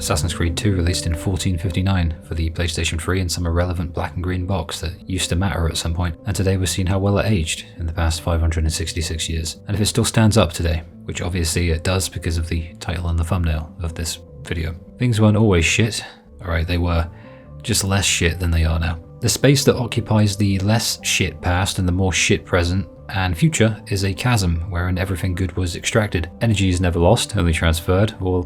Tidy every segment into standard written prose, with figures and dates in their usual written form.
Assassin's Creed 2 released in 1459 for the PlayStation 3 in some irrelevant black and green box that used to matter at some point, and today we've seen how well it aged in the past 566 years, and if it still stands up today, which obviously it does because of the title and the thumbnail of this video. Things weren't always shit, alright, they were, just less shit than they are now. The space that occupies the less shit past and the more shit present and future is a chasm wherein everything good was extracted. Energy is never lost, only transferred, or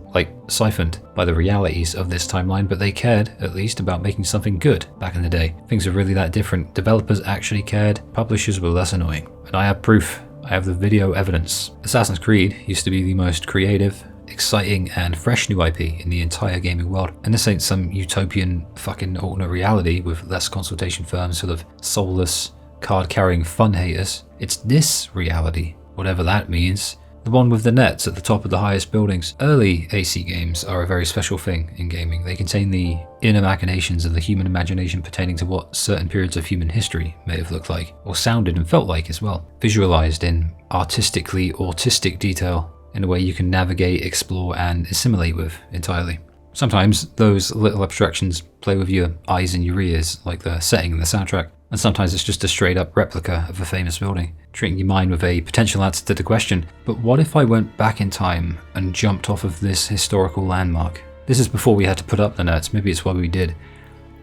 siphoned by the realities of this timeline, but they cared, at least, about making something good back in the day. Things are really that different. Developers actually cared, publishers were less annoying. And I have proof. I have the video evidence. Assassin's Creed used to be the most creative, exciting and fresh new IP in the entire gaming world, and this ain't some utopian fucking alternate reality with less consultation firms full of soulless, card-carrying fun haters. It's this reality, whatever that means. The one with the nets at the top of the highest buildings. Early AC games are a very special thing in gaming. They contain the inner machinations of the human imagination pertaining to what certain periods of human history may have looked like, or sounded and felt like as well. Visualized in artistically autistic detail, in a way you can navigate, explore, and assimilate with entirely. Sometimes those little abstractions play with your eyes and your ears, like the setting and the soundtrack, and sometimes it's just a straight up replica of a famous building, treating your mind with a potential answer to the question, but what if I went back in time and jumped off of this historical landmark? This is before we had to put up the nets, maybe it's why we did.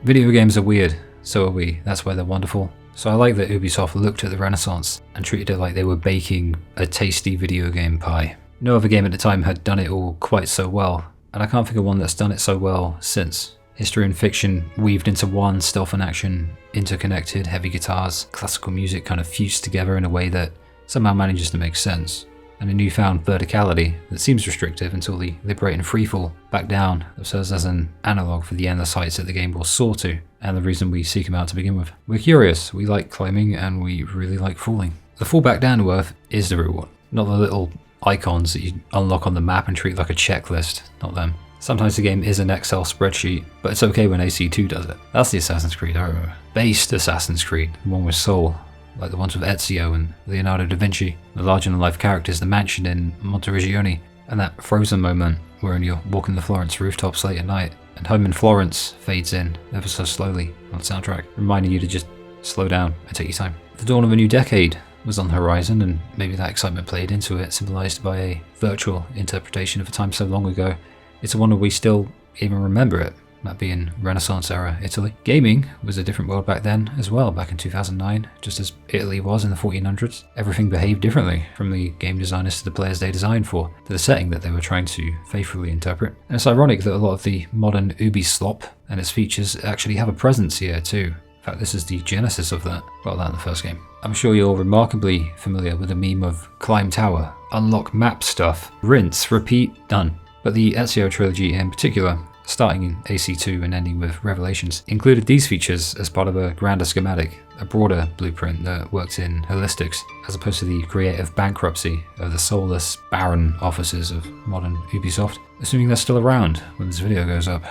Video games are weird, so are we, that's why they're wonderful. So I like that Ubisoft looked at the Renaissance and treated it like they were baking a tasty video game pie. No other game at the time had done it all quite so well, and I can't think of one that's done it so well since. History and fiction weaved into one, stealth and action interconnected, heavy guitars, classical music kind of fused together in a way that somehow manages to make sense, and a newfound verticality that seems restrictive until the liberating freefall back down that serves as an analogue for the endless heights that the game will soar to, and the reason we seek them out to begin with. We're curious, we like climbing, and we really like falling. The fall back down to earth is the reward, not the little icons that you unlock on the map and treat like a checklist, not them. Sometimes the game is an Excel spreadsheet, but it's okay when AC2 does it. That's the Assassin's Creed I remember. Based Assassin's Creed, the one with soul, like the ones with Ezio and Leonardo da Vinci, the larger-than-life characters, the mansion in Monty, and that frozen moment wherein you're walking the Florence rooftops late at night, and Home in Florence fades in ever so slowly on the soundtrack, reminding you to just slow down and take your time. The dawn of a new decade was on the horizon, and maybe that excitement played into it, symbolised by a virtual interpretation of a time so long ago. It's a wonder we still even remember it, that being Renaissance era Italy. Gaming was a different world back then as well, back in 2009, just as Italy was in the 1400s. Everything behaved differently, from the game designers to the players they designed for, to the setting that they were trying to faithfully interpret. And it's ironic that a lot of the modern Ubisoft and its features actually have a presence here too. In fact, this is the genesis of that. Well, that in the first game. I'm sure you're remarkably familiar with the meme of climb tower, unlock map stuff, rinse, repeat, done. But the Ezio trilogy in particular, starting in AC2 and ending with Revelations, included these features as part of a grander schematic, a broader blueprint that worked in holistics, as opposed to the creative bankruptcy of the soulless, barren offices of modern Ubisoft, assuming they're still around when this video goes up.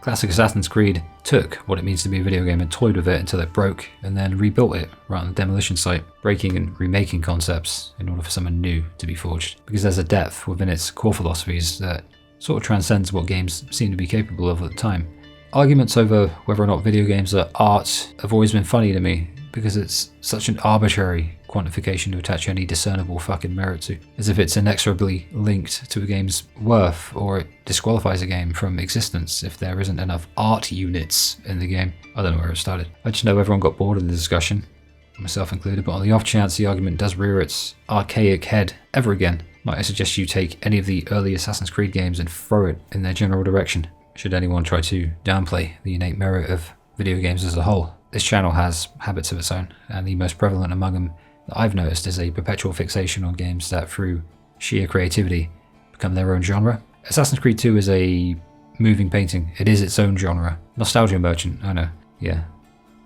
Classic Assassin's Creed took what it means to be a video game and toyed with it until it broke, and then rebuilt it right on the demolition site, breaking and remaking concepts in order for something new to be forged. Because there's a depth within its core philosophies that sort of transcends what games seem to be capable of at the time. Arguments over whether or not video games are art have always been funny to me, because it's such an arbitrary quantification to attach any discernible fucking merit to, as if it's inexorably linked to a game's worth, or it disqualifies a game from existence if there isn't enough art units in the game. I don't know where it started. I just know everyone got bored of the discussion, myself included, but on the off chance the argument does rear its archaic head ever again, might I suggest you take any of the early Assassin's Creed games and throw it in their general direction, should anyone try to downplay the innate merit of video games as a whole. This channel has habits of its own, and the most prevalent among them that I've noticed is a perpetual fixation on games that, through sheer creativity, become their own genre. Assassin's Creed 2 is a moving painting. It is its own genre. Nostalgia merchant, I know. Yeah.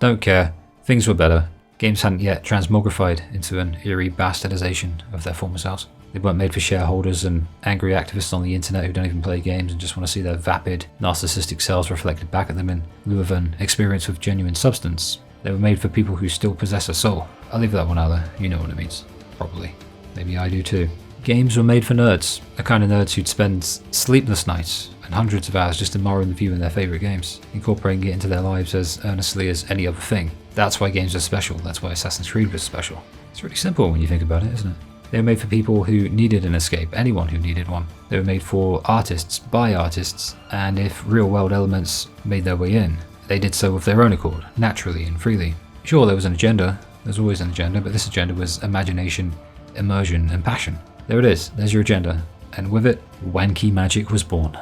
Don't care. Things were better. Games hadn't yet transmogrified into an eerie bastardization of their former selves. They weren't made for shareholders and angry activists on the internet who don't even play games and just want to see their vapid, narcissistic selves reflected back at them in lieu of an experience with genuine substance. They were made for people who still possess a soul. I'll leave that one out there, you know what it means. Probably. Maybe I do too. Games were made for nerds, the kind of nerds who'd spend sleepless nights and hundreds of hours just admiring the view in their favourite games, incorporating it into their lives as earnestly as any other thing. That's why games are special, that's why Assassin's Creed was special. It's really simple when you think about it, isn't it? They were made for people who needed an escape, anyone who needed one. They were made for artists, by artists, and if real-world elements made their way in, they did so of their own accord, naturally and freely. Sure, there was an agenda, there's always an agenda, but this agenda was imagination, immersion, and passion. There it is, there's your agenda, and with it, wanky magic was born.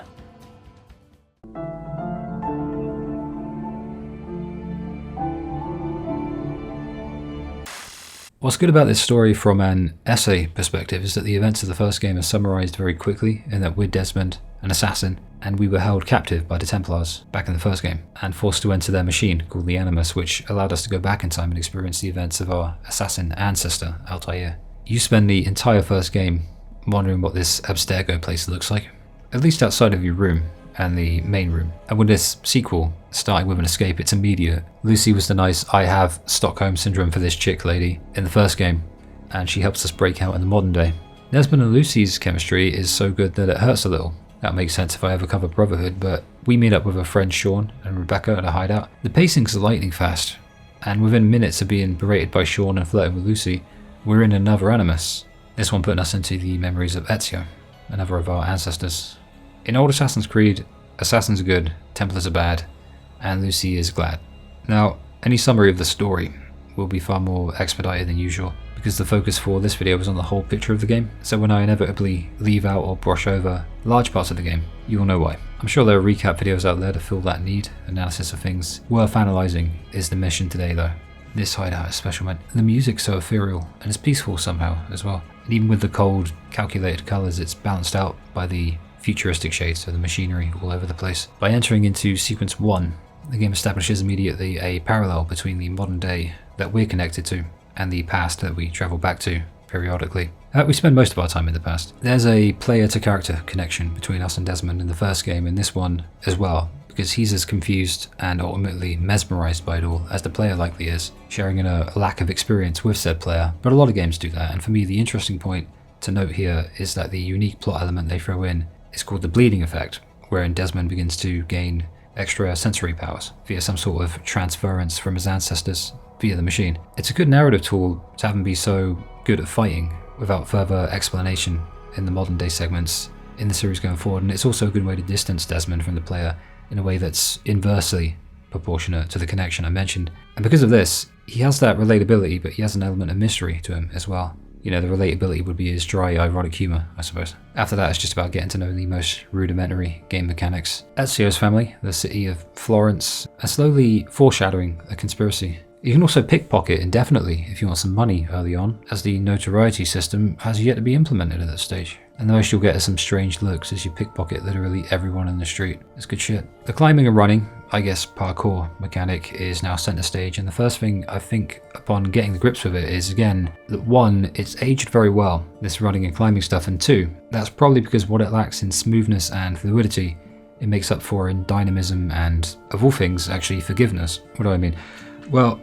What's good about this story from an essay perspective is that the events of the first game are summarised very quickly, in that we're Desmond, an assassin, and we were held captive by the Templars back in the first game, and forced to enter their machine called the Animus, which allowed us to go back in time and experience the events of our assassin ancestor, Altair. You spend the entire first game wondering what this Abstergo place looks like, at least outside of your room and the main room. And with this sequel, starting with an escape, it's immediate. Lucy was the nice, I have Stockholm Syndrome for this chick lady in the first game, and she helps us break out in the modern day. Desmond and Lucy's chemistry is so good that it hurts a little. That makes sense if I ever cover Brotherhood, but we meet up with our friends Sean and Rebecca at a hideout. The pacing's lightning fast, and within minutes of being berated by Sean and flirting with Lucy, we're in another Animus. This one putting us into the memories of Ezio, another of our ancestors. In old Assassin's Creed, assassins are good, Templars are bad, and Lucy is glad. Now, any summary of the story will be far more expedited than usual, because the focus for this video was on the whole picture of the game, so when I inevitably leave out or brush over large parts of the game, you will know why. I'm sure there are recap videos out there to fill that need. Analysis of things worth analysing is the mission today though. This hideout is special, man. The music's so ethereal, and it's peaceful somehow as well. And even with the cold, calculated colours, it's balanced out by the futuristic shades, so the machinery all over the place. By entering into sequence 1, the game establishes immediately a parallel between the modern day that we're connected to and the past that we travel back to periodically. We spend most of our time in the past. There's a player-to-character connection between us and Desmond in the first game, and this one as well, because he's as confused and ultimately mesmerised by it all as the player likely is, sharing in a lack of experience with said player. But a lot of games do that, and for me the interesting point to note here is that the unique plot element they throw in is called the bleeding effect, wherein Desmond begins to gain extra sensory powers via some sort of transference from his ancestors via the machine. It's a good narrative tool to have him be so good at fighting without further explanation in the modern day segments in the series going forward, and it's also a good way to distance Desmond from the player in a way that's inversely proportionate to the connection I mentioned. And because of this, he has that relatability, but he has an element of mystery to him as well. You know, the relatability would be his dry, ironic humour, I suppose. After that, it's just about getting to know the most rudimentary game mechanics. Ezio's family, the city of Florence, are slowly foreshadowing a conspiracy. You can also pickpocket indefinitely if you want some money early on, as the notoriety system has yet to be implemented at that stage. And the most you'll get is some strange looks as you pickpocket literally everyone in the street. It's good shit. The climbing and running, I guess parkour mechanic, is now centre stage, and the first thing I think upon getting the grips with it is, again, that one, it's aged very well, this running and climbing stuff, and two, that's probably because what it lacks in smoothness and fluidity, it makes up for in dynamism and, of all things, actually forgiveness. What do I mean? Well,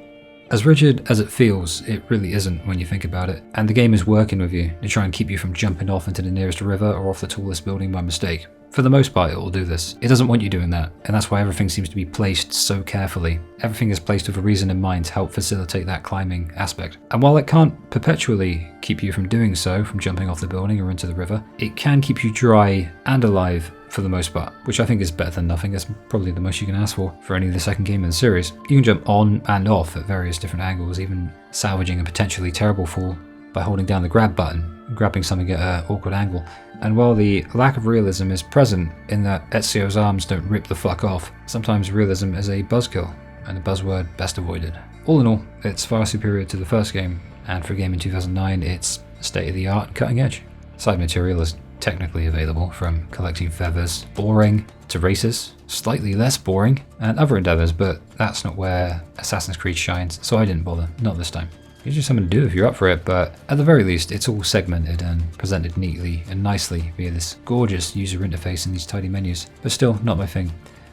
as rigid as it feels, it really isn't when you think about it, and the game is working with you to try and keep you from jumping off into the nearest river or off the tallest building by mistake. For the most part, it will do this. It doesn't want you doing that, and that's why everything seems to be placed so carefully. Everything is placed with a reason in mind to help facilitate that climbing aspect. And while it can't perpetually keep you from doing so, from jumping off the building or into the river, it can keep you dry and alive for the most part, which I think is better than nothing. That's probably the most you can ask for any of the second game in the series. You can jump on and off at various different angles, even salvaging a potentially terrible fall by holding down the grab button, grabbing something at an awkward angle. And while the lack of realism is present in that Ezio's arms don't rip the fuck off, sometimes realism is a buzzkill, and a buzzword best avoided. All in all, it's far superior to the first game, and for a game in 2009, it's state-of-the-art and cutting edge. Side material is technically available, from collecting feathers, boring, to races, slightly less boring, and other endeavours, but that's not where Assassin's Creed shines, so I didn't bother, not this time. Gives you something to do if you're up for it, but at the very least, it's all segmented and presented neatly and nicely via this gorgeous user interface and these tidy menus, but still not my thing.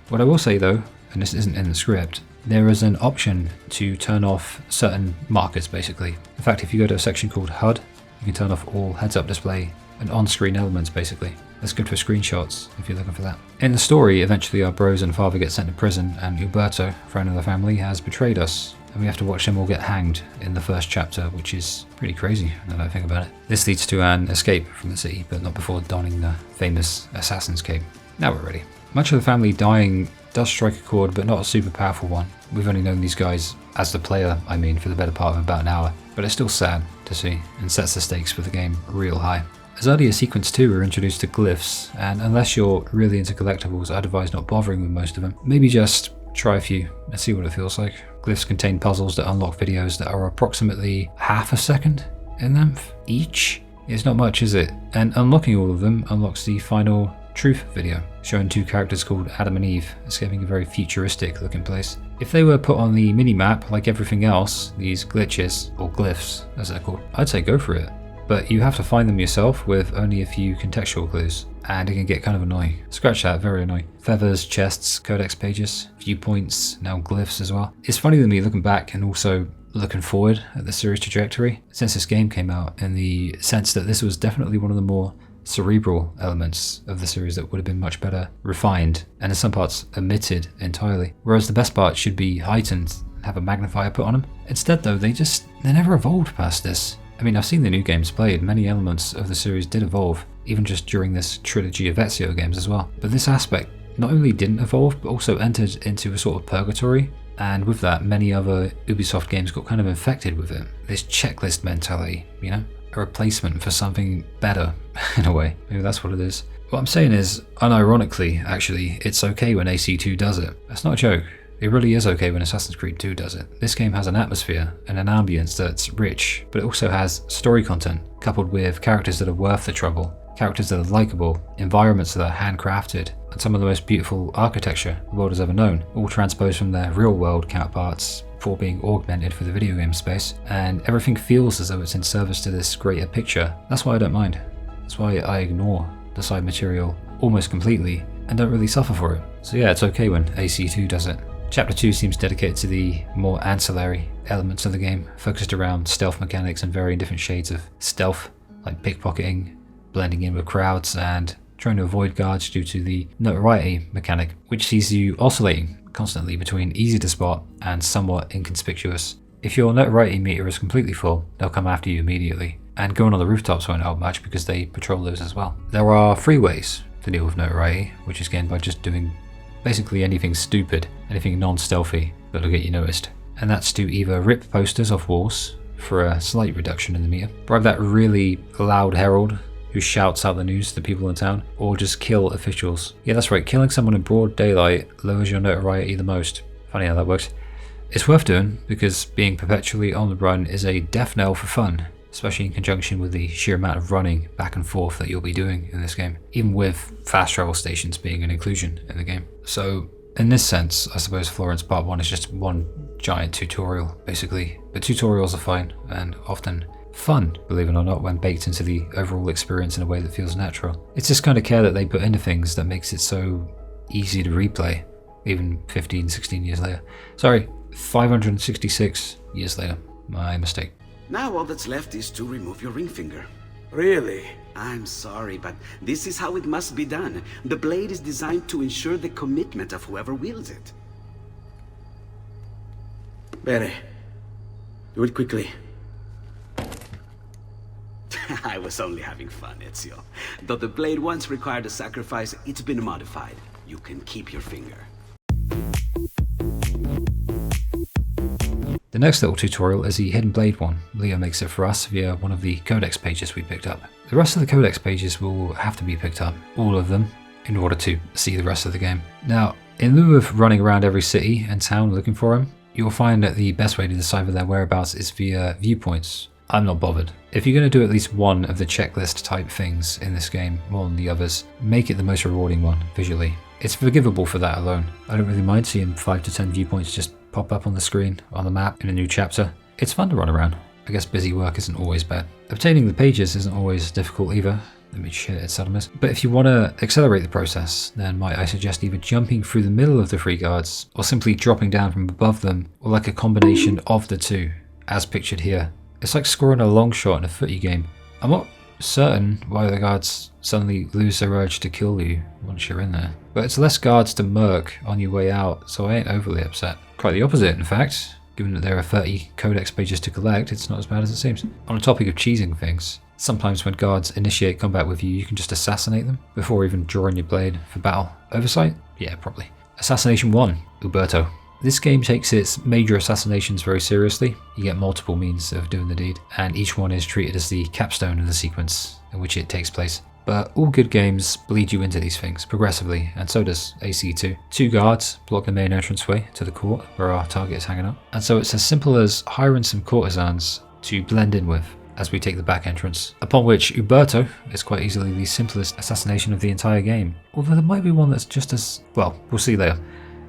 What I will say though, and this isn't in the script, there is an option to turn off certain markers basically. In fact, if you go to a section called HUD, you can turn off all heads-up display and on-screen elements basically. That's good for screenshots if you're looking for that. In the story, eventually our bros and father get sent to prison, and Uberto, friend of the family, has betrayed us, and we have to watch them all get hanged in the first chapter, which is pretty crazy now that I think about it. This leads to an escape from the city, but not before donning the famous assassin's cape. Now we're ready. Much of the family dying does strike a chord, but not a super powerful one. We've only known these guys, as the player, I mean, for the better part of about an hour, but it's still sad to see, and sets the stakes for the game real high. As early as Sequence 2, we're introduced to glyphs, and unless you're really into collectibles, I'd advise not bothering with most of them. Maybe just try a few and see what it feels like. Glyphs contain puzzles that unlock videos that are approximately half a second in length each. It's not much, is it? And unlocking all of them unlocks the final truth video, showing two characters called Adam and Eve escaping a very futuristic looking place. If they were put on the mini-map like everything else, these glitches, or glyphs as they're called, I'd say go for it. But you have to find them yourself with only a few contextual clues, and it can get kind of annoying. Scratch that, very annoying. Feathers, chests, codex pages, viewpoints, now glyphs as well. It's funny to me looking back and also looking forward at the series trajectory since this game came out, in the sense that this was definitely one of the more cerebral elements of the series that would have been much better refined, and in some parts omitted entirely, whereas the best parts should be heightened and have a magnifier put on them. Instead though, they never evolved past this. I mean, I've seen the new games played, many elements of the series did evolve, even just during this trilogy of Ezio games as well, but this aspect not only didn't evolve, but also entered into a sort of purgatory, and with that many other Ubisoft games got kind of infected with it. This checklist mentality, you know? A replacement for something better, in a way. Maybe that's what it is. What I'm saying is, unironically, actually, it's okay when AC2 does it. That's not a joke. It really is okay when Assassin's Creed 2 does it. This game has an atmosphere and an ambience that's rich, but it also has story content, coupled with characters that are worth the trouble, characters that are likeable, environments that are handcrafted, and some of the most beautiful architecture the world has ever known, all transposed from their real-world counterparts before being augmented for the video game space, and everything feels as though it's in service to this greater picture. That's why I don't mind. That's why I ignore the side material almost completely and don't really suffer for it. So yeah, it's okay when AC2 does it. Chapter 2 seems dedicated to the more ancillary elements of the game, focused around stealth mechanics and varying different shades of stealth, like pickpocketing, blending in with crowds, and trying to avoid guards due to the notoriety mechanic, which sees you oscillating constantly between easy to spot and somewhat inconspicuous. If your notoriety meter is completely full, they'll come after you immediately, and going on the rooftops won't help much because they patrol those as well. There are 3 ways to deal with notoriety, which is gained by just doing basically anything stupid, anything non-stealthy that'll get you noticed. And that's to either rip posters off walls for a slight reduction in the meter, bribe that really loud herald who shouts out the news to the people in town, or just kill officials. Yeah, that's right, killing someone in broad daylight lowers your notoriety the most. Funny how that works. It's worth doing because being perpetually on the run is a death knell for fun, especially in conjunction with the sheer amount of running back and forth that you'll be doing in this game, even with fast travel stations being an inclusion in the game. So in this sense, I suppose Florence Part 1 is just one giant tutorial, basically. But tutorials are fine and often fun, believe it or not, when baked into the overall experience in a way that feels natural. It's this kind of care that they put into things that makes it so easy to replay, even 15, 16 years later. Sorry, 566 years later. My mistake. Now all that's left is to remove your ring finger. Really? I'm sorry, but this is how it must be done. The blade is designed to ensure the commitment of whoever wields it. Bene. Do it quickly. I was only having fun, Ezio. Though the blade once required a sacrifice, it's been modified. You can keep your finger. The next little tutorial is the hidden blade one. Leo makes it for us via one of the codex pages we picked up. The rest of the codex pages will have to be picked up, all of them, in order to see the rest of the game. Now, in lieu of running around every city and town looking for them, you'll find that the best way to decipher their whereabouts is via viewpoints. I'm not bothered. If you're going to do at least one of the checklist type things in this game more than the others, make it the most rewarding one visually. It's forgivable for that alone. I don't really mind seeing 5 to 10 viewpoints just pop up on the screen, on the map, in a new chapter. It's fun to run around. I guess busy work isn't always bad. Obtaining the pages isn't always difficult either. Let me shit, it seldom is. But if you want to accelerate the process, then might I suggest either jumping through the middle of the 3 guards, or simply dropping down from above them, or like a combination of the two, as pictured here. It's like scoring a long shot in a footy game. I'm not certain why the guards suddenly lose their urge to kill you once you're in there. But it's less guards to murk on your way out, so I ain't overly upset. Quite the opposite, in fact. Given that there are 30 codex pages to collect, it's not as bad as it seems. On the topic of cheesing things, sometimes when guards initiate combat with you, you can just assassinate them before even drawing your blade for battle. Oversight? Yeah, probably. Assassination 1, Uberto. This game takes its major assassinations very seriously. You get multiple means of doing the deed, and each one is treated as the capstone of the sequence in which it takes place. But all good games bleed you into these things progressively, and so does AC2. 2 guards block the main entranceway to the court where our target is hanging out, and so it's as simple as hiring some courtesans to blend in with as we take the back entrance, upon which Uberto is quite easily the simplest assassination of the entire game. Although there might be one that's just as, well, we'll see later.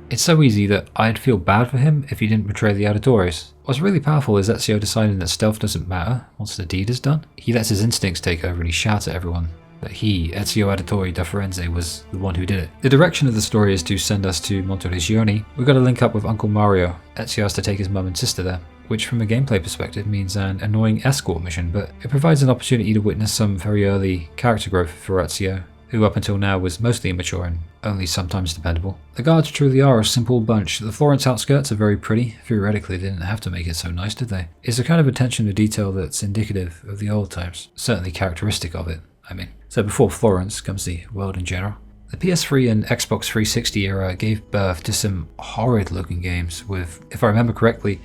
It's so easy that I'd feel bad for him if he didn't betray the Auditores. What's really powerful is Ezio deciding that stealth doesn't matter once the deed is done. He lets his instincts take over and he shouts at everyone that he, Ezio Auditore da Firenze, was the one who did it. The direction of the story is to send us to Monteriggioni. We've got to link up with Uncle Mario. Ezio has to take his mum and sister there, which from a gameplay perspective means an annoying escort mission, but it provides an opportunity to witness some very early character growth for Ezio, who up until now was mostly immature and only sometimes dependable. The guards truly are a simple bunch. The Florence outskirts are very pretty. Theoretically, they didn't have to make it so nice, did they? It's a kind of attention to detail that's indicative of the old times. Certainly characteristic of it, I mean. So before Florence comes the world in general. The PS3 and Xbox 360 era gave birth to some horrid looking games with, if I remember correctly,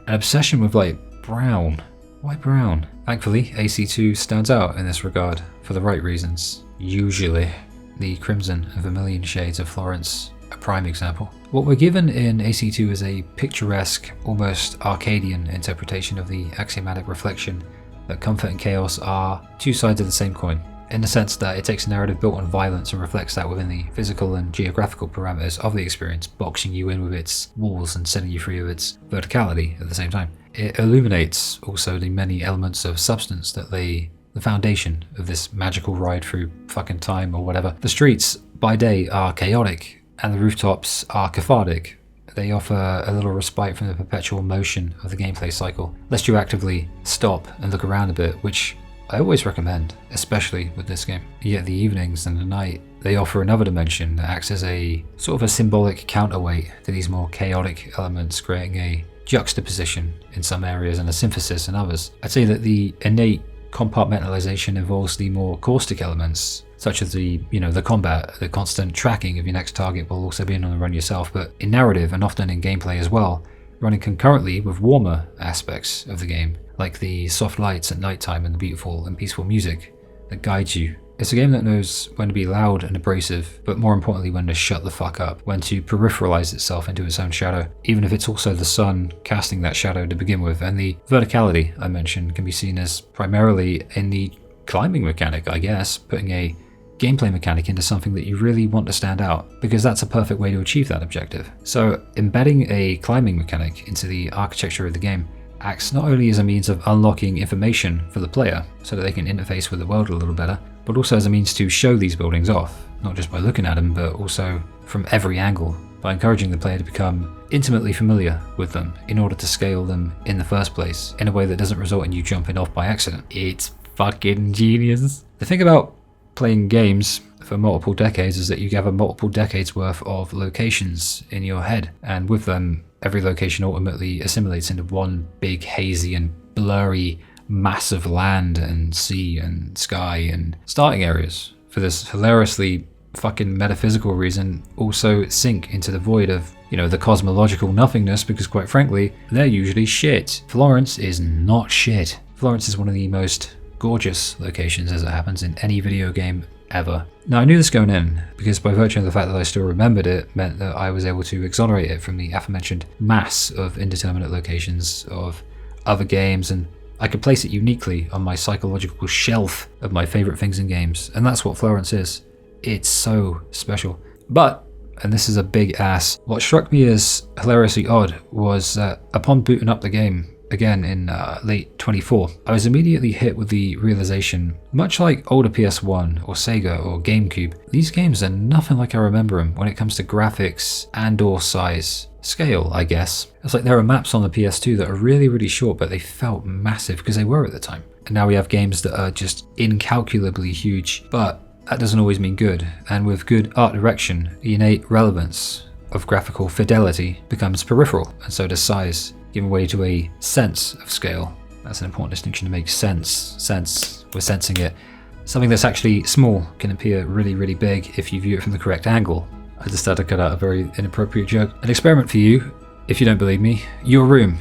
an obsession with like brown. Why brown? Thankfully, AC2 stands out in this regard for the right reasons. Usually, the crimson and vermilion shades of Florence, a prime example. What we're given in AC2 is a picturesque, almost Arcadian interpretation of the axiomatic reflection that comfort and chaos are 2 sides of the same coin, in the sense that it takes a narrative built on violence and reflects that within the physical and geographical parameters of the experience, boxing you in with its walls and setting you free of its verticality at the same time. It illuminates also the many elements of substance that lay the foundation of this magical ride through fucking time or whatever. The streets by day are chaotic and the rooftops are cathartic. They offer a little respite from the perpetual motion of the gameplay cycle, lest you actively stop and look around a bit, which I always recommend, especially with this game. Yet the evenings and the night, they offer another dimension that acts as a sort of a symbolic counterweight to these more chaotic elements, creating a juxtaposition in some areas and a synthesis in others. I'd say that the innate compartmentalization involves the more caustic elements, such as the combat, the constant tracking of your next target while also being on the run yourself, but in narrative and often in gameplay as well, running concurrently with warmer aspects of the game, like the soft lights at nighttime and the beautiful and peaceful music that guides you. It's a game that knows when to be loud and abrasive, but more importantly when to shut the fuck up, when to peripheralize itself into its own shadow, even if it's also the sun casting that shadow to begin with. And the verticality I mentioned can be seen as primarily in the climbing mechanic, I guess, putting a gameplay mechanic into something that you really want to stand out, because that's a perfect way to achieve that objective. So embedding a climbing mechanic into the architecture of the game acts not only as a means of unlocking information for the player so that they can interface with the world a little better, but also as a means to show these buildings off, not just by looking at them, but also from every angle, by encouraging the player to become intimately familiar with them in order to scale them in the first place, in a way that doesn't result in you jumping off by accident. It's fucking genius. The thing about playing games for multiple decades is that you gather multiple decades worth of locations in your head, and with them, every location ultimately assimilates into one big hazy and blurry mass of land and sea and sky and starting areas. For this hilariously fucking metaphysical reason, also sink into the void of, the cosmological nothingness, because quite frankly, they're usually shit. Florence is not shit. Florence is one of the most gorgeous locations, as it happens, in any video game ever. Now, I knew this going in, because by virtue of the fact that I still remembered it meant that I was able to exonerate it from the aforementioned mass of indeterminate locations of other games, and I could place it uniquely on my psychological shelf of my favourite things in games, and that's what Florence is. It's so special. But, and this is a big ass, what struck me as hilariously odd was that upon booting up the game, again in late 24, I was immediately hit with the realization, much like older PS1 or Sega or GameCube, these games are nothing like I remember them when it comes to graphics and or size. Scale, I guess. It's like there are maps on the PS2 that are really, really short, but they felt massive because they were at the time. And now we have games that are just incalculably huge, but that doesn't always mean good. And with good art direction, the innate relevance of graphical fidelity becomes peripheral, and so does size, giving way to a sense of scale. That's an important distinction to make. Sense, we're sensing it. Something that's actually small can appear really, really big if you view it from the correct angle. I just had to cut out a very inappropriate joke. An experiment for you, if you don't believe me. Your room,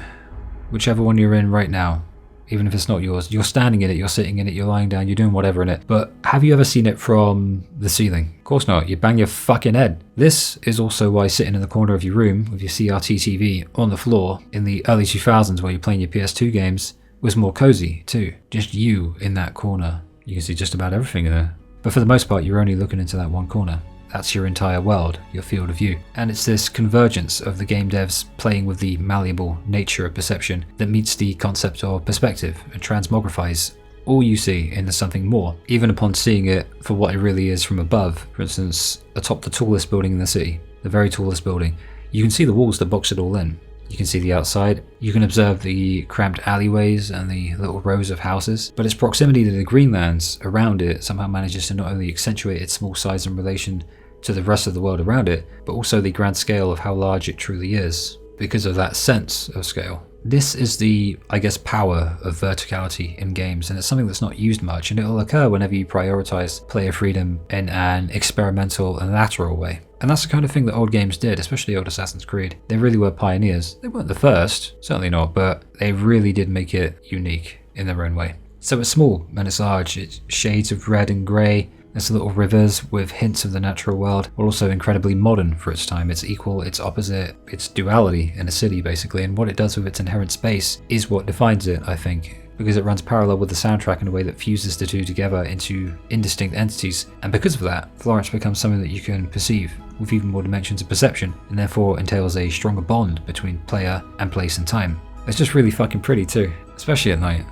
whichever one you're in right now, even if it's not yours, you're standing in it, you're sitting in it, you're lying down, you're doing whatever in it. But have you ever seen it from the ceiling? Of course not, you bang your fucking head. This is also why sitting in the corner of your room with your CRT TV on the floor in the early 2000s while you're playing your PS2 games was more cozy too. Just you in that corner. You can see just about everything in there. But for the most part, you're only looking into that one corner. That's your entire world, your field of view. And it's this convergence of the game devs playing with the malleable nature of perception that meets the concept of perspective and transmogrifies all you see into something more, even upon seeing it for what it really is from above. For instance, atop the tallest building in the city, the very tallest building, you can see the walls that box it all in. You can see the outside, you can observe the cramped alleyways and the little rows of houses, but its proximity to the greenlands around it somehow manages to not only accentuate its small size in relation to the rest of the world around it, but also the grand scale of how large it truly is, because of that sense of scale. This is the, I guess, power of verticality in games, and it's something that's not used much, and it'll occur whenever you prioritize player freedom in an experimental and lateral way. And that's the kind of thing that old games did, especially old Assassin's Creed. They really were pioneers. They weren't the first, certainly not, but they really did make it unique in their own way. So it's small and it's large, it's shades of red and grey. There's little rivers with hints of the natural world, while also incredibly modern for its time. It's equal, it's opposite, it's duality in a city basically, and what it does with its inherent space is what defines it, I think, because it runs parallel with the soundtrack in a way that fuses the two together into indistinct entities, and because of that, Florence becomes something that you can perceive with even more dimensions of perception, and therefore entails a stronger bond between player and place and time. It's just really fucking pretty too, especially at night.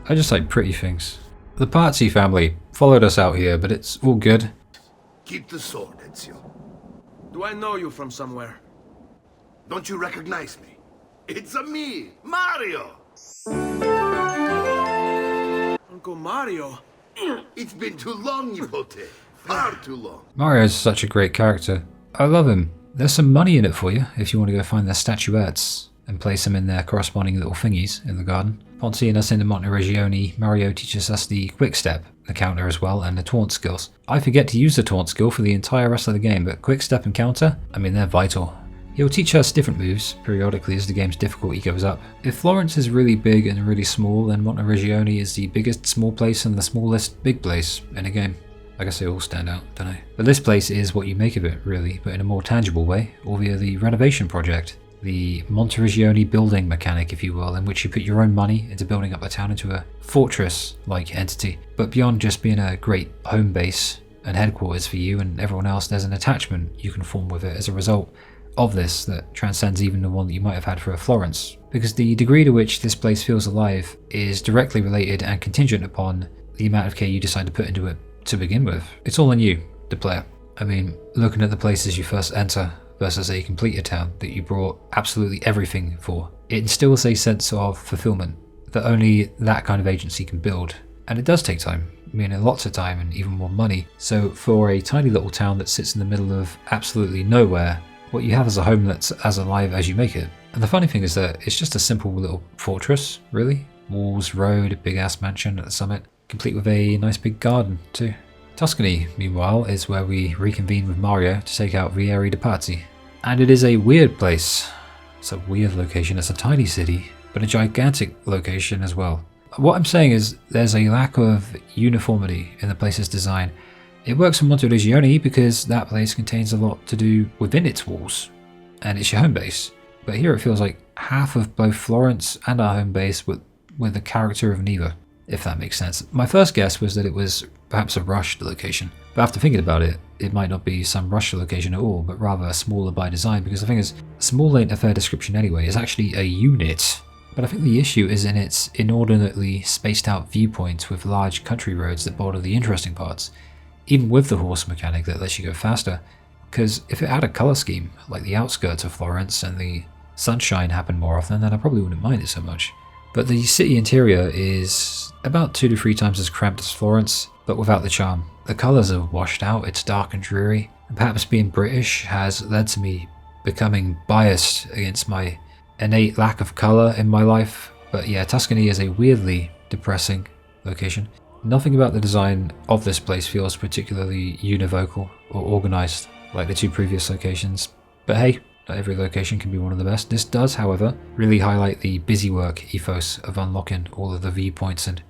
I just like pretty things. The Party family followed us out here, but it's all good. Keep the sword, Ezio. Do I know you from somewhere? Don't you recognize me? It's a me, Mario! Uncle Mario? It's been too long, Nipote. Far too long. Mario's such a great character. I love him. There's some money in it for you if you want to go find their statuettes and place them in their corresponding little thingies in the garden. Upon seeing us in the Monteregione, Mario teaches us the quick step, the counter as well, and the taunt skills. I forget to use the taunt skill for the entire rest of the game, but quick step and counter, I mean, they're vital. He'll teach us different moves periodically as the game's difficulty goes up. If Florence is really big and really small, then Monteregione is the biggest small place and the smallest big place in a game. I guess they all stand out, don't they? But this place is what you make of it, really, but in a more tangible way, or via the renovation project. The Monteregione building mechanic, if you will, in which you put your own money into building up a town into a fortress-like entity. But beyond just being a great home base and headquarters for you and everyone else, there's an attachment you can form with it as a result of this that transcends even the one that you might have had for a Florence. Because the degree to which this place feels alive is directly related and contingent upon the amount of care you decide to put into it to begin with. It's all on you, the player. I mean, looking at the places you first enter versus a completed town that you brought absolutely everything for, it instills a sense of fulfillment that only that kind of agency can build. And it does take time, meaning lots of time and even more money. So for a tiny little town that sits in the middle of absolutely nowhere, what you have is a home that's as alive as you make it. And the funny thing is that it's just a simple little fortress, really. Walls, road, a big ass mansion at the summit, complete with a nice big garden too. Tuscany, meanwhile, is where we reconvene with Mario to take out Vieri de Pazzi. And it is a weird place. It's a weird location. It's a tiny city, but a gigantic location as well. What I'm saying is there's a lack of uniformity in the place's design. It works for Monteregione because that place contains a lot to do within its walls, and it's your home base. But here it feels like half of both Florence and our home base with the character of neither, if that makes sense. My first guess was that it was perhaps a rushed location, but after thinking about it, it might not be some rushed location at all, but rather smaller by design, because the thing is, small ain't a fair description anyway. It's actually a unit but I think the issue is in its inordinately spaced out viewpoints with large country roads that border the interesting parts, even with the horse mechanic that lets you go faster. Because if it had a colour scheme, like the outskirts of Florence and the sunshine happened more often, then I probably wouldn't mind it so much. But the city interior is about 2 to 3 times as cramped as Florence, but without the charm. The colours are washed out, it's dark and dreary, and perhaps being British has led to me becoming biased against my innate lack of colour in my life. But yeah, Tuscany is a weirdly depressing location. Nothing about the design of this place feels particularly univocal or organised like the 2 previous locations. But hey, not every location can be one of the best. This does, however, really highlight the busy work ethos of unlocking all of the viewpoints and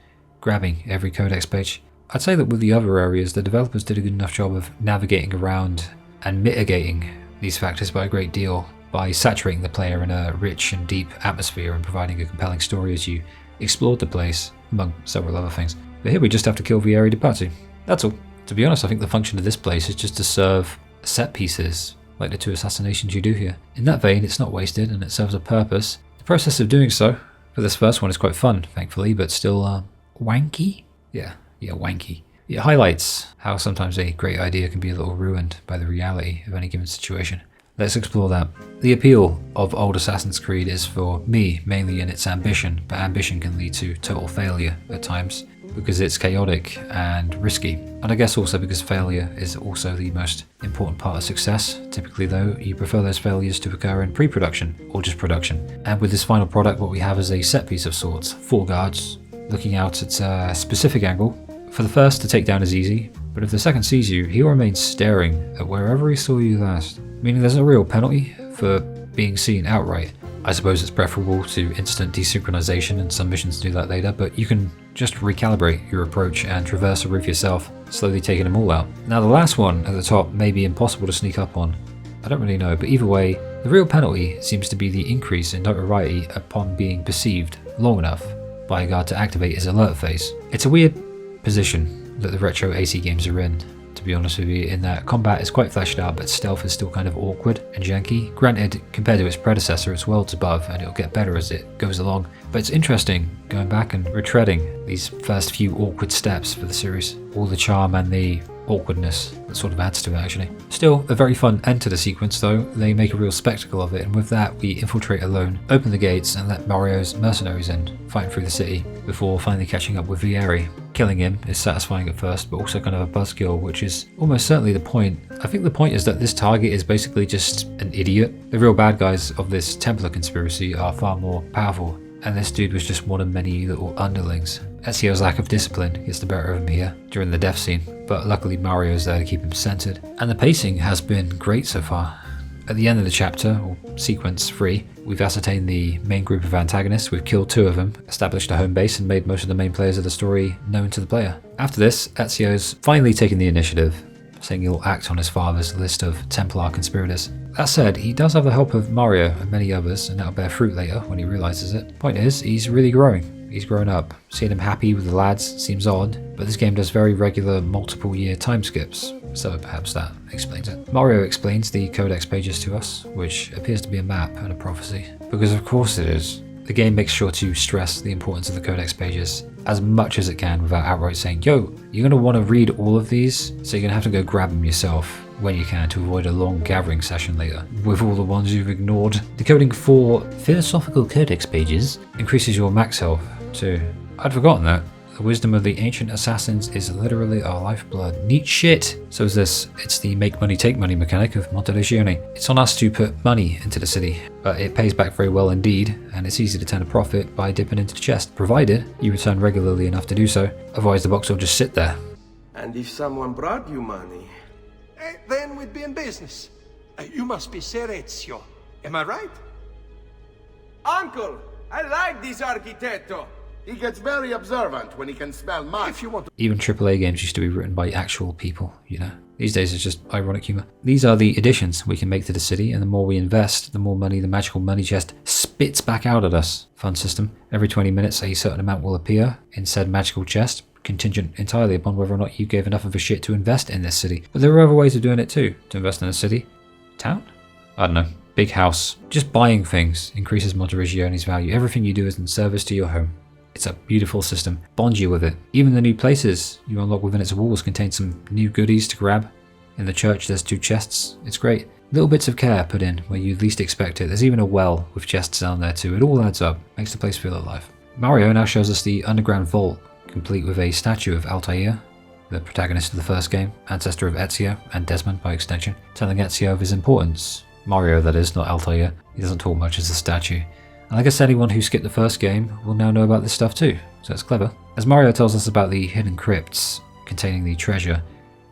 grabbing every codex page. I'd say that with the other areas, the developers did a good enough job of navigating around and mitigating these factors by a great deal by saturating the player in a rich and deep atmosphere and providing a compelling story as you explored the place, among several other things. But here we just have to kill Vieri de Pazzi. That's all. To be honest, I think the function of this place is just to serve set pieces, like the 2 assassinations you do here. In that vein, it's not wasted and it serves a purpose. The process of doing so for this first one is quite fun, thankfully, but still wanky? Yeah, wanky. It highlights how sometimes a great idea can be a little ruined by the reality of any given situation. Let's explore that. The appeal of old Assassin's Creed is for me mainly in its ambition, but ambition can lead to total failure at times because it's chaotic and risky. And I guess also because failure is also the most important part of success. Typically though, you prefer those failures to occur in pre-production or just production. And with this final product, what we have is a set piece of sorts. 4 guards looking out at a specific angle. For the first to take down is easy, but if the second sees you, he'll remain staring at wherever he saw you last. Meaning there's a real penalty for being seen outright. I suppose it's preferable to instant desynchronization and some missions do that later, but you can just recalibrate your approach and traverse the roof yourself, slowly taking them all out. Now the last one at the top may be impossible to sneak up on. I don't really know, but either way, the real penalty seems to be the increase in notoriety upon being perceived long enough by a guard to activate his alert phase. It's a weird position that the retro AC games are in, to be honest with you, in that combat is quite fleshed out but stealth is still kind of awkward and janky. Granted, compared to its predecessor it's worlds above and it'll get better as it goes along, but it's interesting going back and retreading these first few awkward steps for the series. All the charm and the awkwardness that sort of adds to it actually. Still, a very fun end to the sequence though. They make a real spectacle of it, and with that we infiltrate alone, open the gates and let Mario's mercenaries in, fighting through the city before finally catching up with Vieri. Killing him is satisfying at first, but also kind of a buzzkill, which is almost certainly the point. I think the point is that this target is basically just an idiot. The real bad guys of this Templar conspiracy are far more powerful, and this dude was just one of many little underlings. Ezio's lack of discipline gets the better of him here during the death scene, but luckily Mario's there to keep him centered. And the pacing has been great so far. At the end of the chapter, or sequence 3, we've ascertained the main group of antagonists, we've killed 2 of them, established a home base and made most of the main players of the story known to the player. After this, Ezio's finally taken the initiative, saying he'll act on his father's list of Templar conspirators. That said, he does have the help of Mario and many others, and that'll bear fruit later when he realizes it. Point is, he's really growing. He's grown up. Seeing him happy with the lads seems odd, but this game does very regular multiple year time skips, so perhaps that explains it. Mario explains the codex pages to us, which appears to be a map and a prophecy. Because of course it is. The game makes sure to stress the importance of the codex pages as much as it can without outright saying, yo, you're going to want to read all of these, so you're going to have to go grab them yourself when you can to avoid a long gathering session later with all the ones you've ignored. Decoding 4 philosophical codex pages increases your max health too. I'd forgotten that. The wisdom of the ancient assassins is literally our lifeblood. Neat shit! So is this. It's the make money take money mechanic of Monty. It's on us to put money into the city, but it pays back very well indeed, and it's easy to turn a profit by dipping into the chest, provided you return regularly enough to do so. Otherwise the box will just sit there. And if someone brought you money, then we'd be in business. You must be Ser Ezio. Am I right? Uncle, I like this architetto. He gets very observant when he can smell mud. If you want to... Even AAA games used to be written by actual people, you know. These days it's just ironic humor. These are the additions we can make to the city, and the more we invest, the more money the magical money chest spits back out at us. Fun system. Every 20 minutes a certain amount will appear in said magical chest, contingent entirely upon whether or not you gave enough of a shit to invest in this city. But there are other ways of doing it too. To invest in a city? Town? I don't know. big house. Just buying things increases Monterigione's value. Everything you do is in service to your home. It's a beautiful system. Bond you with it. Even the new places you unlock within its walls contain some new goodies to grab. In the church there's 2 chests. It's great. Little bits of care put in where you least expect it. There's even a well with chests down there too. It all adds up. Makes the place feel alive. Mario now shows us the underground vault, complete with a statue of Altair, the protagonist of the first game, ancestor of Ezio and Desmond by extension, telling Ezio of his importance. Mario, that is, not Altair. He doesn't talk much as a statue. And I guess anyone who skipped the first game will now know about this stuff too, so it's clever. As Mario tells us about the hidden crypts containing the treasure,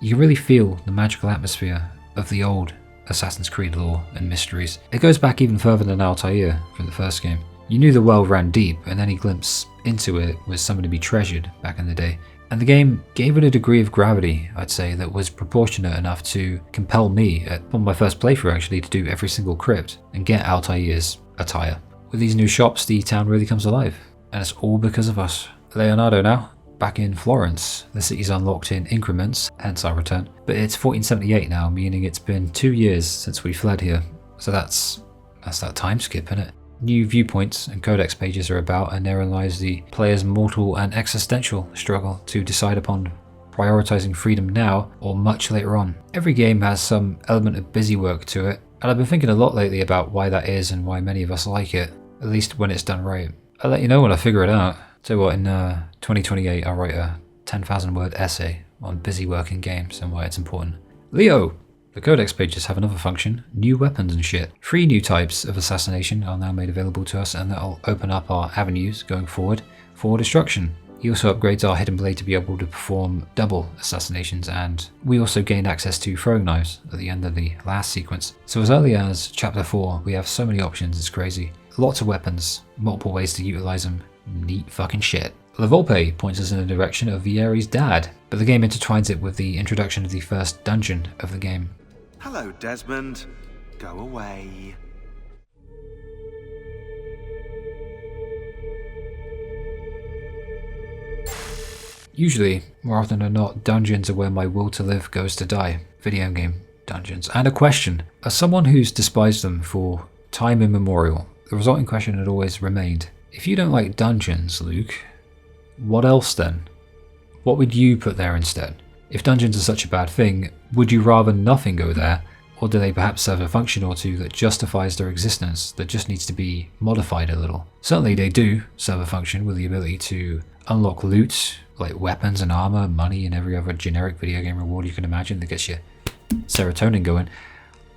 you can really feel the magical atmosphere of the old Assassin's Creed lore and mysteries. It goes back even further than Altair from the first game. You knew the well ran deep, and any glimpse into it was something to be treasured back in the day. And the game gave it a degree of gravity, I'd say, that was proportionate enough to compel me, upon my first playthrough actually, to do every single crypt and get Altair's attire. With these new shops, the town really comes alive, and it's all because of us. Leonardo now, back in Florence. The city's unlocked in increments, hence our return. But it's 1478 now, meaning it's been 2 years since we fled here. So that's that time skip, innit? New viewpoints and codex pages are about, and therein lies the player's mortal and existential struggle to decide upon prioritizing freedom now or much later on. Every game has some element of busy work to it, and I've been thinking a lot lately about why that is and why many of us like it, at least when it's done right. I'll let you know when I figure it out. So what, in 2028 I'll write a 10,000 word essay on busy work in games and why it's important. Leo! The codex pages have another function, new weapons and shit. 3 new types of assassination are now made available to us, and that'll open up our avenues going forward for destruction. He also upgrades our hidden blade to be able to perform double assassinations, and we also gained access to throwing knives at the end of the last sequence. So as early as chapter 4, we have so many options, it's crazy. Lots of weapons, multiple ways to utilize them, neat fucking shit. La Volpe points us in the direction of Vieri's dad, but the game intertwines it with the introduction of the first dungeon of the game. Hello, Desmond. Go away. Usually, more often than not, dungeons are where my will to live goes to die. Video game dungeons. And a question. As someone who's despised them for time immemorial, the resulting question had always remained, if you don't like dungeons, Luke, what else then? What would you put there instead? If dungeons are such a bad thing, would you rather nothing go there, or do they perhaps serve a function or two that justifies their existence, that just needs to be modified a little? Certainly they do serve a function with the ability to unlock loot, like weapons and armor, money, and every other generic video game reward you can imagine that gets your serotonin going.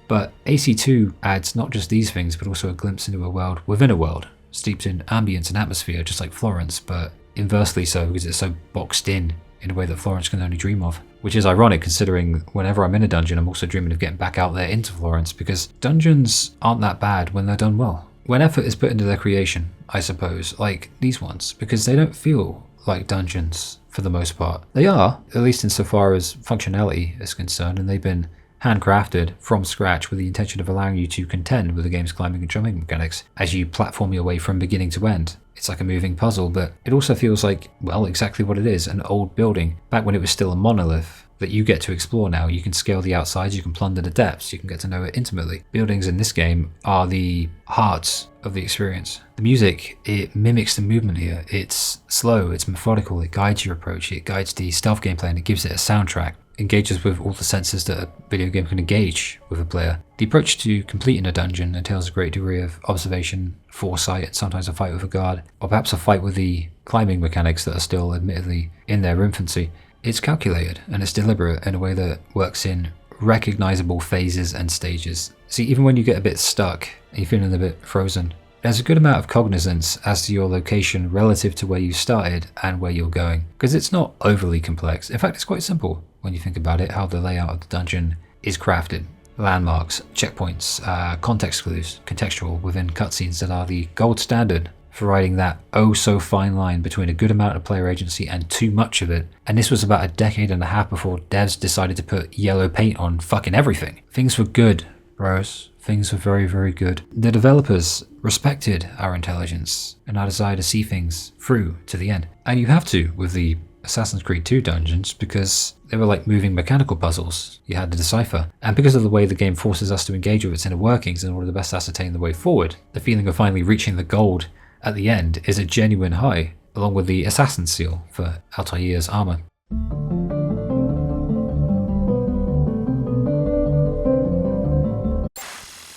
But AC2 adds not just these things, but also a glimpse into a world within a world, steeped in ambience and atmosphere, just like Florence, but inversely so because it's so boxed in a way that Florence can only dream of. Which is ironic considering whenever I'm in a dungeon, I'm also dreaming of getting back out there into Florence, because dungeons aren't that bad when they're done well. When effort is put into their creation, I suppose, like these ones, because they don't feel like dungeons for the most part. They are, at least insofar as functionality is concerned, and they've been handcrafted from scratch with the intention of allowing you to contend with the game's climbing and jumping mechanics as you platform your way from beginning to end. It's like a moving puzzle, but it also feels like, well, exactly what it is, an old building, back when it was still a monolith, that you get to explore now. You can scale the outsides, you can plunder the depths, you can get to know it intimately. Buildings in this game are the hearts of the experience. The music, it mimics the movement here. It's slow, it's methodical, it guides your approach, it guides the stealth gameplay, and it gives it a soundtrack. Engages with all the senses that a video game can engage with a player. The approach to completing a dungeon entails a great degree of observation, foresight, and sometimes a fight with a guard, or perhaps a fight with the climbing mechanics that are still admittedly in their infancy. It's calculated and it's deliberate in a way that works in recognizable phases and stages. See, even when you get a bit stuck and you're feeling a bit frozen, there's a good amount of cognizance as to your location relative to where you started and where you're going, because it's not overly complex. In fact, it's quite simple when you think about it, how the layout of the dungeon is crafted. Landmarks, checkpoints, context clues, contextual within cutscenes that are the gold standard for riding that oh so fine line between a good amount of player agency and too much of it. And this was about a decade and a half before devs decided to put yellow paint on fucking everything. Things were good, bros. Things were very, very good. The developers respected our intelligence and our desire to see things through to the end. And you have to with the Assassin's Creed 2 dungeons, because They were like moving mechanical puzzles you had to decipher, and because of the way the game forces us to engage with its inner workings in order to best ascertain the way forward, the feeling of finally reaching the gold at the end is a genuine high, along with the assassin seal for Altair's armor.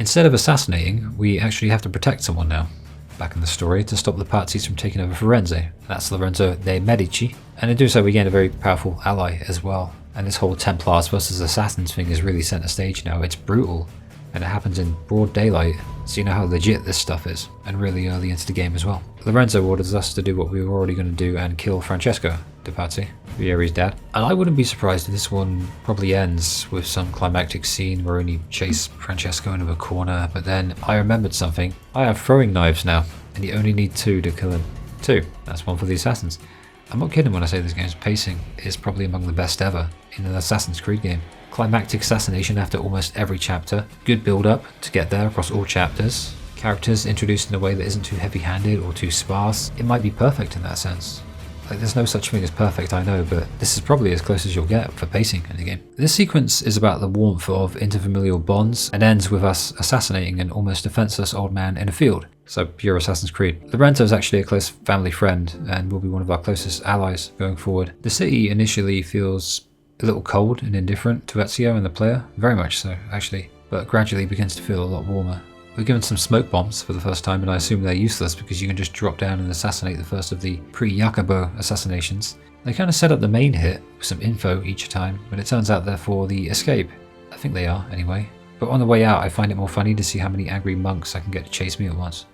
Instead of assassinating, we actually have to protect someone now. Back in the story, to stop the Pazis from taking over Firenze. That's Lorenzo de' Medici, and in doing so we gain a very powerful ally as well. And this whole Templars versus Assassins thing is really center stage now. It's brutal, and it happens in broad daylight, so you know how legit this stuff is, and really early into the game as well. Lorenzo orders us to do what we were already going to do and kill Francesco de' Pazzi, Vieri's dad. And I wouldn't be surprised if this one probably ends with some climactic scene where only chase Francesco into a corner, but then I remembered something. I have throwing knives now, and you only need 2 to kill him. 2, that's 1 for the assassins. I'm not kidding when I say this game's pacing is probably among the best ever in an Assassin's Creed game. Climactic assassination after almost every chapter, good build up to get there across all chapters, characters introduced in a way that isn't too heavy-handed or too sparse. It might be perfect in that sense. Like, there's no such thing as perfect, I know, but this is probably as close as you'll get for pacing in the game. This sequence is about the warmth of interfamilial bonds and ends with us assassinating an almost defenseless old man in a field. So, pure Assassin's Creed. Lorenzo is actually a close family friend and will be one of our closest allies going forward. The city initially feels a little cold and indifferent to Ezio and the player, very much so actually, but gradually begins to feel a lot warmer. We're given some smoke bombs for the first time, and I assume they're useless because you can just drop down and assassinate the first of the pre-Jacobo assassinations. They kind of set up the main hit with some info each time, but it turns out they're for the escape. I think they are, anyway. But on the way out, I find it more funny to see how many angry monks I can get to chase me at once.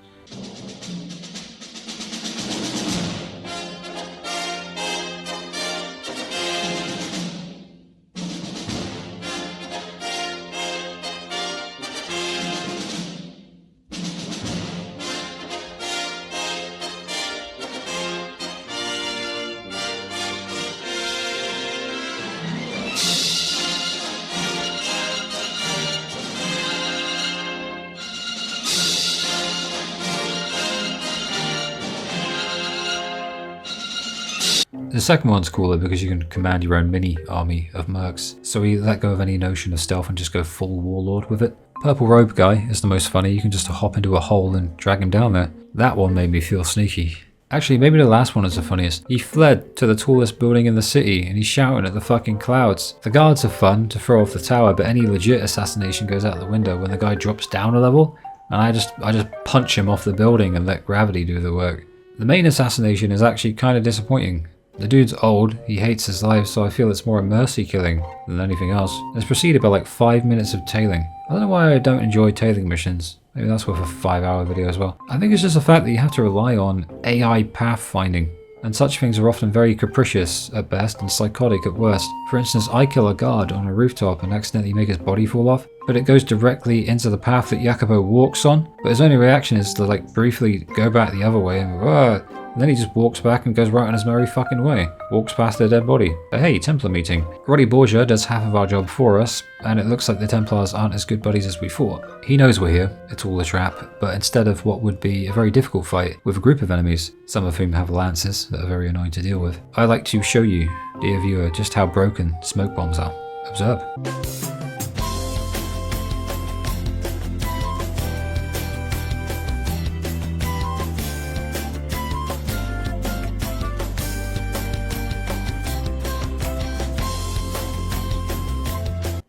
The second one's cooler because you can command your own mini army of mercs, so we let go of any notion of stealth and just go full warlord with it. Purple robe guy is the most funny. You can just hop into a hole and drag him down there. That one made me feel sneaky. Actually, maybe the last one is the funniest. He fled to the tallest building in the city and he's shouting at the fucking clouds. The guards are fun to throw off the tower, but any legit assassination goes out the window when the guy drops down a level, and I just punch him off the building and let gravity do the work. The main assassination is actually kind of disappointing. The dude's old, he hates his life, so I feel it's more a mercy killing than anything else. It's preceded by like 5 minutes of tailing. I don't know why I don't enjoy tailing missions. Maybe that's worth a 5-hour video as well. I think it's just the fact that you have to rely on AI pathfinding, and such things are often very capricious at best and psychotic at worst. For instance, I kill a guard on a rooftop and accidentally make his body fall off, but it goes directly into the path that Jacopo walks on, but his only reaction is to like briefly go back the other way and then he just walks back and goes right on his merry fucking way. Walks past the dead body. But hey, Templar meeting. Roddy Borgia does half of our job for us, and it looks like the Templars aren't as good buddies as we thought. He knows we're here, it's all a trap, but instead of what would be a very difficult fight with a group of enemies, some of whom have lances that are very annoying to deal with, I like to show you, dear viewer, just how broken smoke bombs are. Observe.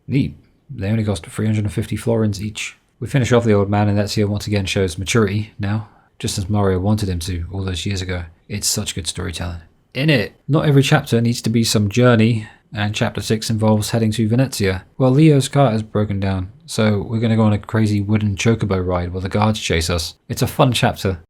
Neat. They only cost 350 florins each. We finish off the old man, and Ezio once again shows maturity now, just as Mario wanted him to all those years ago. It's such good storytelling. In it, not every chapter needs to be some journey, and chapter 6 involves heading to Venezia. Well, Leo's cart is broken down, so we're going to go on a crazy wooden chocobo ride while the guards chase us. It's a fun chapter.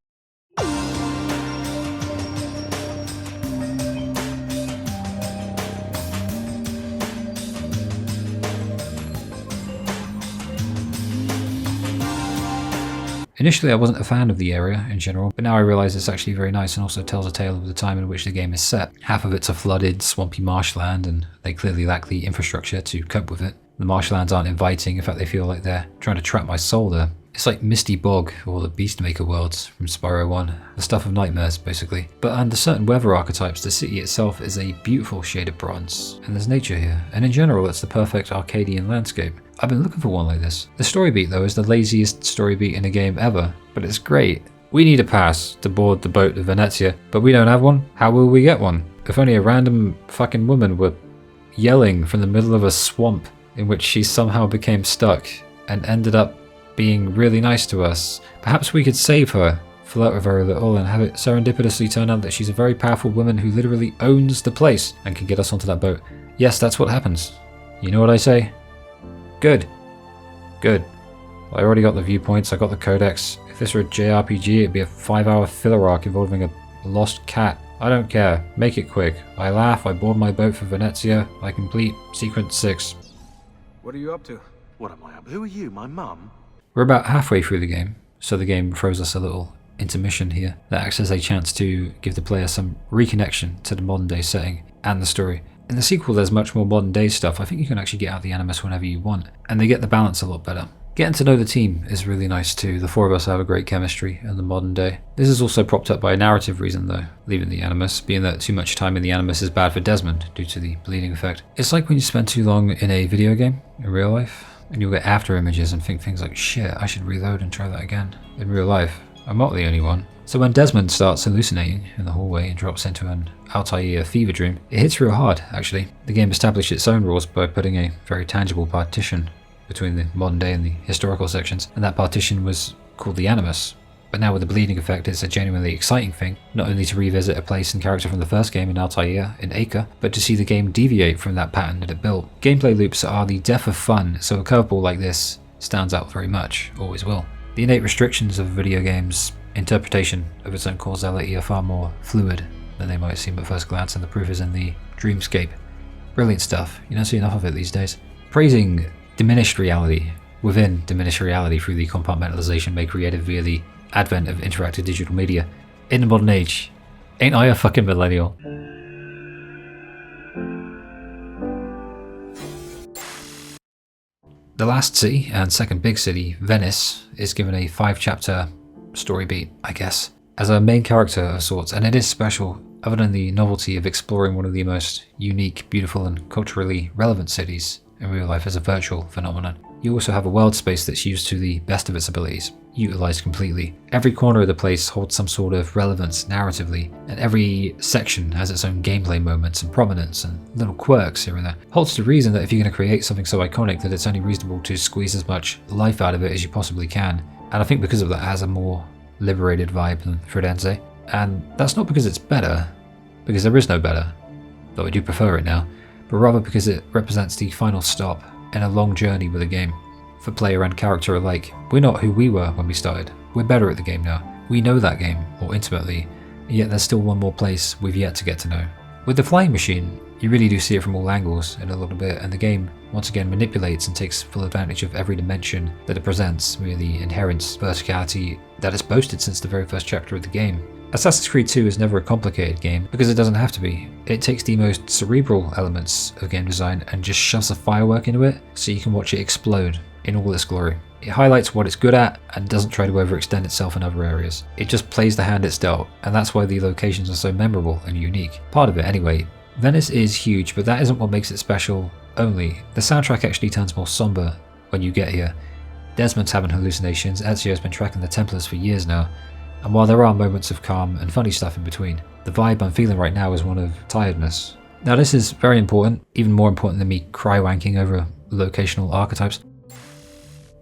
Initially I wasn't a fan of the area in general, but now I realise it's actually very nice and also tells a tale of the time in which the game is set. Half of it's a flooded, swampy marshland, and they clearly lack the infrastructure to cope with it. The marshlands aren't inviting, in fact they feel like they're trying to trap my soul there. It's like Misty Bog or the Beastmaker worlds from Spyro 1, the stuff of nightmares basically. But under certain weather archetypes, the city itself is a beautiful shade of bronze, and there's nature here, and in general it's the perfect Arcadian landscape. I've been looking for one like this. The story beat though is the laziest story beat in a game ever, but it's great. We need a pass to board the boat to Venezia, but we don't have one. How will we get one? If only a random fucking woman were yelling from the middle of a swamp in which she somehow became stuck and ended up being really nice to us. Perhaps we could save her, flirt with her a little, and have it serendipitously turn out that she's a very powerful woman who literally owns the place and can get us onto that boat. Yes, that's what happens. You know what I say? Good. Good. I already got the viewpoints, I got the codex. If this were a JRPG, it'd be a 5-hour filler arc involving a lost cat. I don't care. Make it quick. I laugh, I board my boat for Venezia, I complete Sequence 6. What are you up to? What am I up? Who are you, my mum? We're about halfway through the game, so the game throws us a little intermission here that acts as a chance to give the player some reconnection to the modern day setting and the story. In the sequel there's much more modern day stuff. I think you can actually get out the Animus whenever you want, and they get the balance a lot better. Getting to know the team is really nice too. The four of us have a great chemistry in the modern day. This is also propped up by a narrative reason though, leaving the Animus, being that too much time in the Animus is bad for Desmond due to the bleeding effect. It's like when you spend too long in a video game in real life, and you'll get after images and think things like, shit, I should reload and try that again. In real life, I'm not the only one. So when Desmond starts hallucinating in the hallway and drops into an Altair fever dream, it hits real hard, actually. The game established its own rules by putting a very tangible partition between the modern day and the historical sections, and that partition was called the Animus. But now with the bleeding effect, it's a genuinely exciting thing, not only to revisit a place and character from the first game in Altair, in Acre, but to see the game deviate from that pattern that it built. Gameplay loops are the death of fun, so a curveball like this stands out very much, always will. The innate restrictions of video games' interpretation of its own causality are far more fluid than they might seem at first glance, and the proof is in the dreamscape. Brilliant stuff, you don't see enough of it these days. Praising Diminished Reality within Diminished Reality through the compartmentalization made created via the advent of interactive digital media in the modern age. Ain't I a fucking millennial? The last city, and second big city, Venice, is given a 5-chapter story beat, I guess, as a main character of sorts, and it is special, other than the novelty of exploring one of the most unique, beautiful, and culturally relevant cities in real life as a virtual phenomenon. You also have a world space that's used to the best of its abilities, utilized completely. Every corner of the place holds some sort of relevance narratively, and every section has its own gameplay moments and prominence and little quirks here and there. Holds to reason that if you're going to create something so iconic that it's only reasonable to squeeze as much life out of it as you possibly can. And I think because of that it has a more liberated vibe than Firenze. And that's not because it's better, because there is no better, though I do prefer it now, but rather because it represents the final stop in a long journey with a game. For player and character alike, we're not who we were when we started. We're better at the game now. We know that game more intimately, and yet there's still one more place we've yet to get to know. With the flying machine, you really do see it from all angles in a little bit, and the game once again manipulates and takes full advantage of every dimension that it presents with the inherent verticality that it's boasted since the very first chapter of the game. Assassin's Creed 2 is never a complicated game, because it doesn't have to be. It takes the most cerebral elements of game design and just shoves a firework into it so you can watch it explode in all its glory. It highlights what it's good at and doesn't try to overextend itself in other areas. It just plays the hand it's dealt, and that's why the locations are so memorable and unique. Part of it anyway. Venice is huge, but that isn't what makes it special only. The soundtrack actually turns more somber when you get here. Desmond's having hallucinations, Ezio's been tracking the Templars for years now, and while there are moments of calm and funny stuff in between, the vibe I'm feeling right now is one of tiredness. Now this is very important, even more important than me cry-wanking over locational archetypes.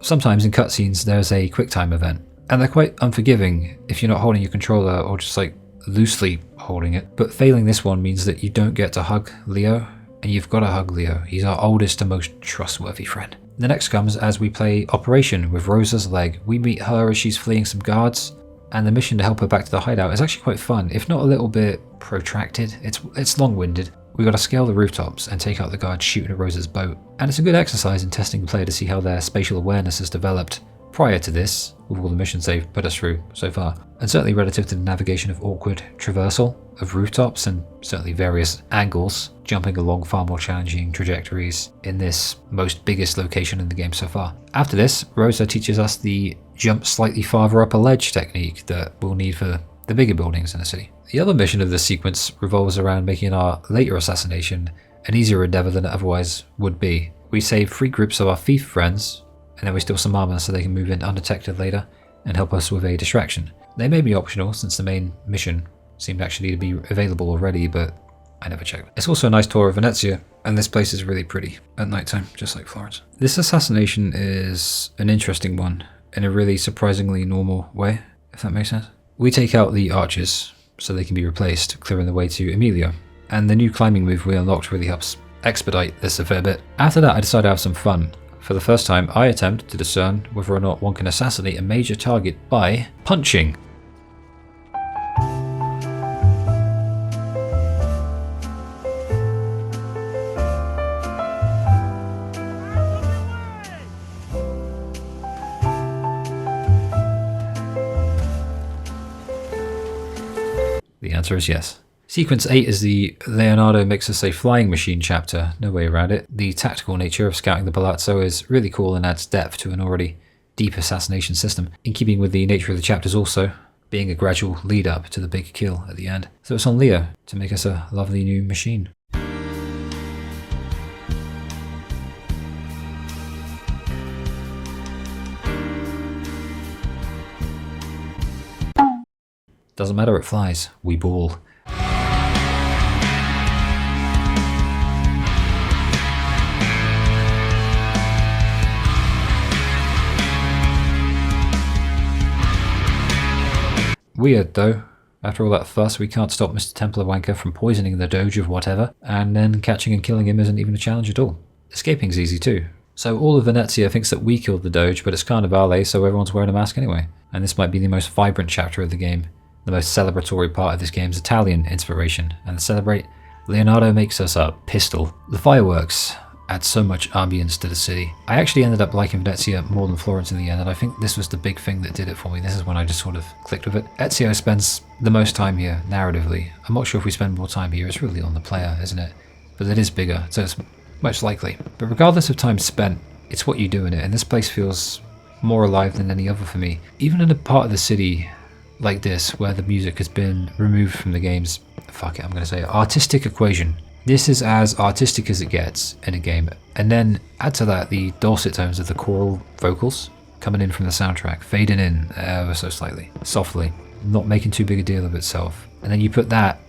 Sometimes in cutscenes there's a QuickTime event, and they're quite unforgiving if you're not holding your controller or just like loosely holding it, but failing this one means that you don't get to hug Leo, and you've got to hug Leo. He's our oldest and most trustworthy friend. The next comes as we play Operation with Rosa's leg. We meet her as she's fleeing some guards, and the mission to help her back to the hideout is actually quite fun, if not a little bit protracted. It's long-winded. We got to scale the rooftops and take out the guards shooting at Rosa's boat, and it's a good exercise in testing the player to see how their spatial awareness has developed prior to this, with all the missions they've put us through so far, and certainly relative to the navigation of awkward traversal of rooftops and certainly various angles, jumping along far more challenging trajectories in this biggest location in the game so far. After this, Rosa teaches us the jump slightly farther up a ledge technique that we'll need for the bigger buildings in the city. The other mission of this sequence revolves around making our later assassination an easier endeavour than it otherwise would be. We save 3 groups of our thief friends, and then we steal some armour so they can move in undetected later and help us with a distraction. They may be optional since the main mission seemed actually to be available already, but I never checked. It's also a nice tour of Venezia, and this place is really pretty at night time, just like Florence. This assassination is an interesting one in a really surprisingly normal way, if that makes sense. We take out the archers so they can be replaced, clearing the way to Emilia, and the new climbing move we unlocked really helps expedite this a fair bit. After that, I decided to have some fun. For the first time, I attempt to discern whether or not one can assassinate a major target by punching. The answer is yes. Sequence 8 is the Leonardo makes us a flying machine chapter, no way around it. The tactical nature of scouting the palazzo is really cool and adds depth to an already deep assassination system, in keeping with the nature of the chapters also, being a gradual lead up to the big kill at the end. So it's on Leo to make us a lovely new machine. Doesn't matter, it flies. We ball. Weird though. After all that fuss, we can't stop Mr. Templar Wanker from poisoning the Doge of whatever, and then catching and killing him isn't even a challenge at all. Escaping's easy too. So all of Venezia thinks that we killed the Doge, but it's Carnivale, so everyone's wearing a mask anyway. And this might be the most vibrant chapter of the game. The most celebratory part of this game's Italian inspiration, and to celebrate, Leonardo makes us a pistol. The fireworks add so much ambience to the city. I actually ended up liking Venezia more than Florence in the end, and I think this was the big thing that did it for me. This is when I just sort of clicked with it. Ezio spends the most time here, narratively. I'm not sure if we spend more time here, it's really on the player, isn't it? But it is bigger, so it's most likely. But regardless of time spent, it's what you do in it, and this place feels more alive than any other for me. Even in a part of the city like this, where the music has been removed from the game's, artistic equation. This is as artistic as it gets in a game, and then add to that the dulcet tones of the choral vocals coming in from the soundtrack, fading in ever so slightly, softly, not making too big a deal of itself. And then you put that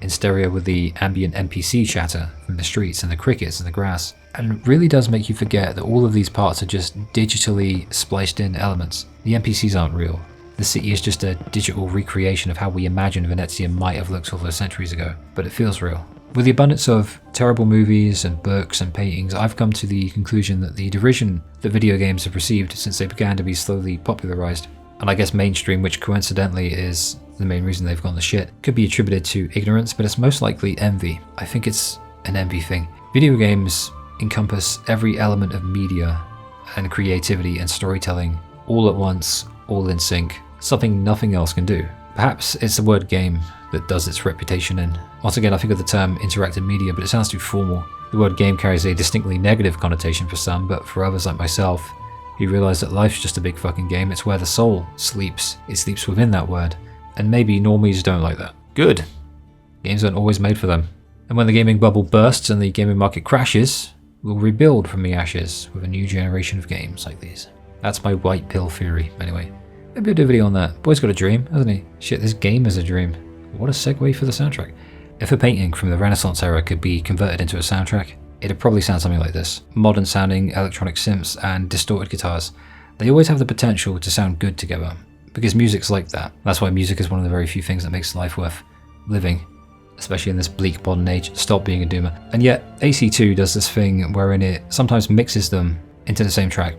in stereo with the ambient NPC chatter from the streets and the crickets and the grass, and it really does make you forget that all of these parts are just digitally spliced in elements. The NPCs aren't real. The city is just a digital recreation of how we imagine Venezia might have looked all those centuries ago, but it feels real. With the abundance of terrible movies and books and paintings, I've come to the conclusion that the derision that video games have received since they began to be slowly popularized, and I guess mainstream, which coincidentally is the main reason they've gone to shit, could be attributed to ignorance, but it's most likely envy. I think it's an envy thing. Video games encompass every element of media and creativity and storytelling all at once, all in sync, something nothing else can do. Perhaps it's the word game that does its reputation in. Once again, I think of the term interactive media, but it sounds too formal. The word game carries a distinctly negative connotation for some, but for others like myself, who realize that life's just a big fucking game, it's where the soul sleeps. It sleeps within that word. And maybe normies don't like that. Good. Games aren't always made for them. And when the gaming bubble bursts and the gaming market crashes, we'll rebuild from the ashes with a new generation of games like these. That's my white pill theory, anyway. Maybe I'll do a video on that. Boy's got a dream, hasn't he? Shit, this game is a dream. What a segue for the soundtrack. If a painting from the Renaissance era could be converted into a soundtrack, it'd probably sound something like this. Modern sounding electronic synths and distorted guitars. They always have the potential to sound good together, because music's like that. That's why music is one of the very few things that makes life worth living, especially in this bleak modern age. Stop being a doomer. And yet, AC2 does this thing wherein it sometimes mixes them into the same track.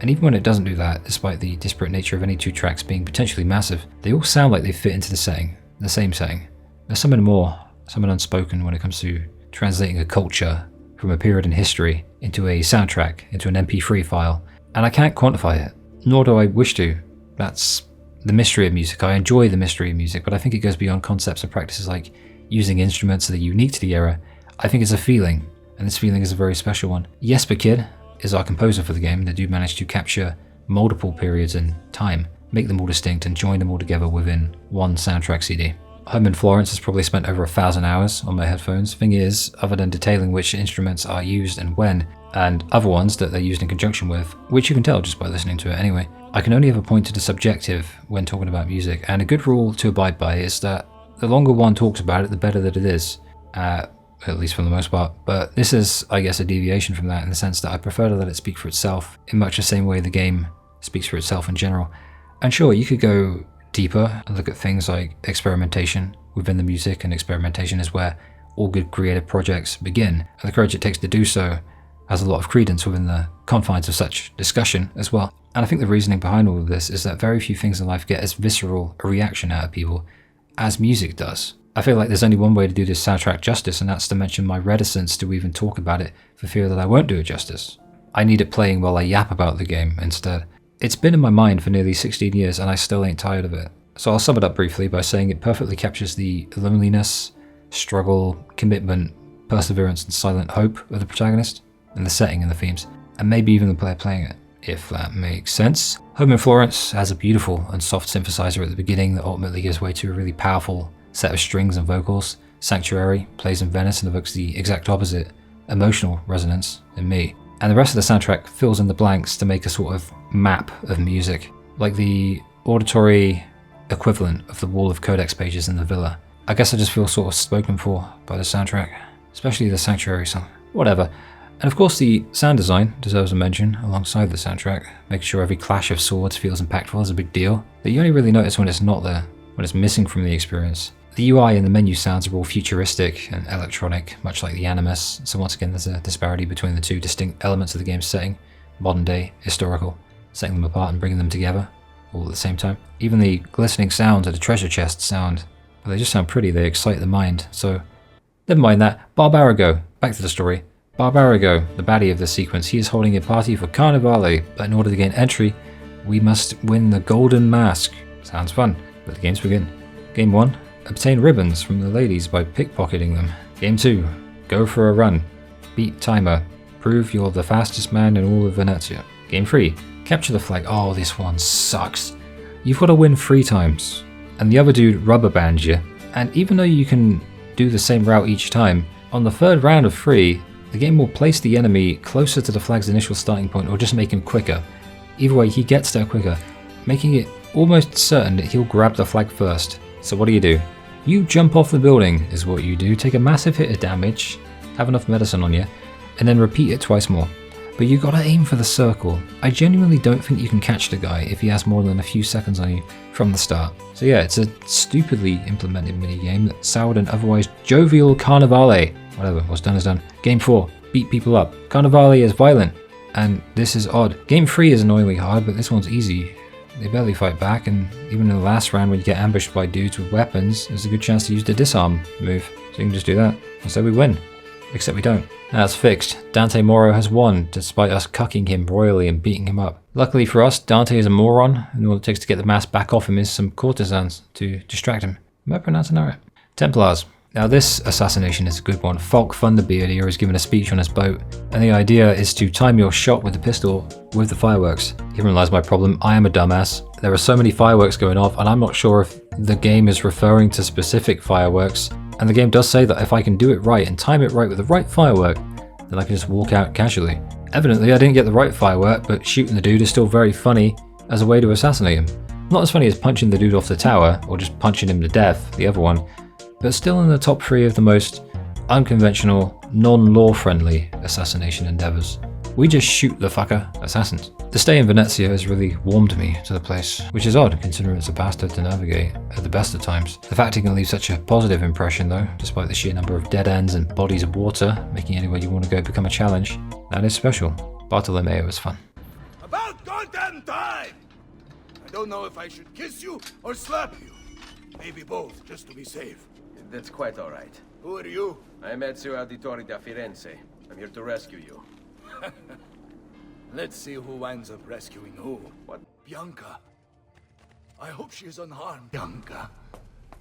And even when it doesn't do that, despite the disparate nature of any two tracks being potentially massive, they all sound like they fit into the setting, the same setting. There's something more, something unspoken when it comes to translating a culture from a period in history into a soundtrack, into an MP3 file. And I can't quantify it, nor do I wish to. That's the mystery of music. I enjoy the mystery of music, but I think it goes beyond concepts and practices like using instruments that are unique to the era. I think it's a feeling, and this feeling is a very special one. Jesper Kid is our composer for the game. The dude managed to capture multiple periods in time, make them all distinct and join them all together within one soundtrack CD. Home in Florence has probably spent over 1,000 hours on my headphones. Thing is, other than detailing which instruments are used and when, and other ones that they're used in conjunction with, which you can tell just by listening to it anyway, I can only ever point to the subjective when talking about music, and a good rule to abide by is that the longer one talks about it, the better that it is, at least for the most part. But this is, I guess, a deviation from that in the sense that I prefer to let it speak for itself in much the same way the game speaks for itself in general. And sure, you could go deeper and look at things like experimentation within the music, and experimentation is where all good creative projects begin, and the courage it takes to do so has a lot of credence within the confines of such discussion as well. And I think the reasoning behind all of this is that very few things in life get as visceral a reaction out of people as music does. I feel like there's only one way to do this soundtrack justice, and that's to mention my reticence to even talk about it for fear that I won't do it justice. I need it playing while I yap about the game instead. It's been in my mind for nearly 16 years and I still ain't tired of it. So I'll sum it up briefly by saying it perfectly captures the loneliness, struggle, commitment, perseverance and silent hope of the protagonist, and the setting and the themes, and maybe even the player playing it, if that makes sense. Home in Florence has a beautiful and soft synthesizer at the beginning that ultimately gives way to a really powerful set of strings and vocals. Sanctuary plays in Venice and evokes the exact opposite, emotional resonance in me. And the rest of the soundtrack fills in the blanks to make a sort of map of music, like the auditory equivalent of the wall of codex pages in the villa. I guess I just feel sort of spoken for by the soundtrack, especially the Sanctuary song. Whatever. And of course the sound design deserves a mention alongside the soundtrack. Making sure every clash of swords feels impactful is a big deal, but you only really notice when it's not there, when it's missing from the experience. The UI and the menu sounds are all futuristic and electronic, much like the Animus, so once again there's a disparity between the two distinct elements of the game's setting, modern day, historical, setting them apart and bringing them together, all at the same time. Even the glistening sounds of the treasure chest sound, well, they just sound pretty, they excite the mind, so never mind that. Barbarigo, back to the story. Barbarigo, the baddie of this sequence, he is holding a party for Carnivale, but in order to gain entry, we must win the Golden Mask. Sounds fun, let the games begin. Game 1. Obtain ribbons from the ladies by pickpocketing them. Game 2. Go for a run. Beat timer. Prove you're the fastest man in all of Venezia. Game 3. Capture the flag. Oh, this one sucks. You've got to win 3 times. And the other dude rubber bands you. And even though you can do the same route each time, on the 3rd round of 3, the game will place the enemy closer to the flag's initial starting point or just make him quicker. Either way, he gets there quicker, making it almost certain that he'll grab the flag first. So what do? You jump off the building is what you do, take a massive hit of damage, have enough medicine on you, and then repeat it twice more. But you gotta aim for the circle. I genuinely don't think you can catch the guy if he has more than a few seconds on you from the start. So yeah, it's a stupidly implemented minigame that soured an otherwise jovial Carnivale. Whatever, what's done is done. Game 4, beat people up. Carnivale is violent, and this is odd. Game 3 is annoyingly hard, but this one's easy. They barely fight back, and even in the last round when you get ambushed by dudes with weapons, there's a good chance to use the disarm move. So you can just do that, and so we win. Except we don't. That's fixed. Dante Moro has won, despite us cucking him royally and beating him up. Luckily for us, Dante is a moron, and all it takes to get the mask back off him is some courtesans to distract him. Am I pronouncing that right? Templars. Now this assassination is a good one. Falk Thunderbeard here is giving a speech on his boat, and the idea is to time your shot with the pistol with the fireworks. Herein lies my problem, I am a dumbass. There are so many fireworks going off, and I'm not sure if the game is referring to specific fireworks, and the game does say that if I can do it right and time it right with the right firework, then I can just walk out casually. Evidently I didn't get the right firework, but shooting the dude is still very funny as a way to assassinate him. Not as funny as punching the dude off the tower, or just punching him to death, the other one, but still in the top 3 of the most unconventional, non-law friendly assassination endeavors. We just shoot the fucker assassins. The stay in Venezia has really warmed me to the place, which is odd considering it's a bastard to navigate at the best of times. The fact it can leave such a positive impression though, despite the sheer number of dead ends and bodies of water, making anywhere you want to go become a challenge, that is special. Bartolomeo was fun. About goddamn time! I don't know if I should kiss you or slap you. Maybe both, just to be safe. That's quite all right. Who are you? I'm Ezio Auditore da Firenze. I'm here to rescue you. Let's see who winds up rescuing who. What? Bianca. I hope she is unharmed. Bianca.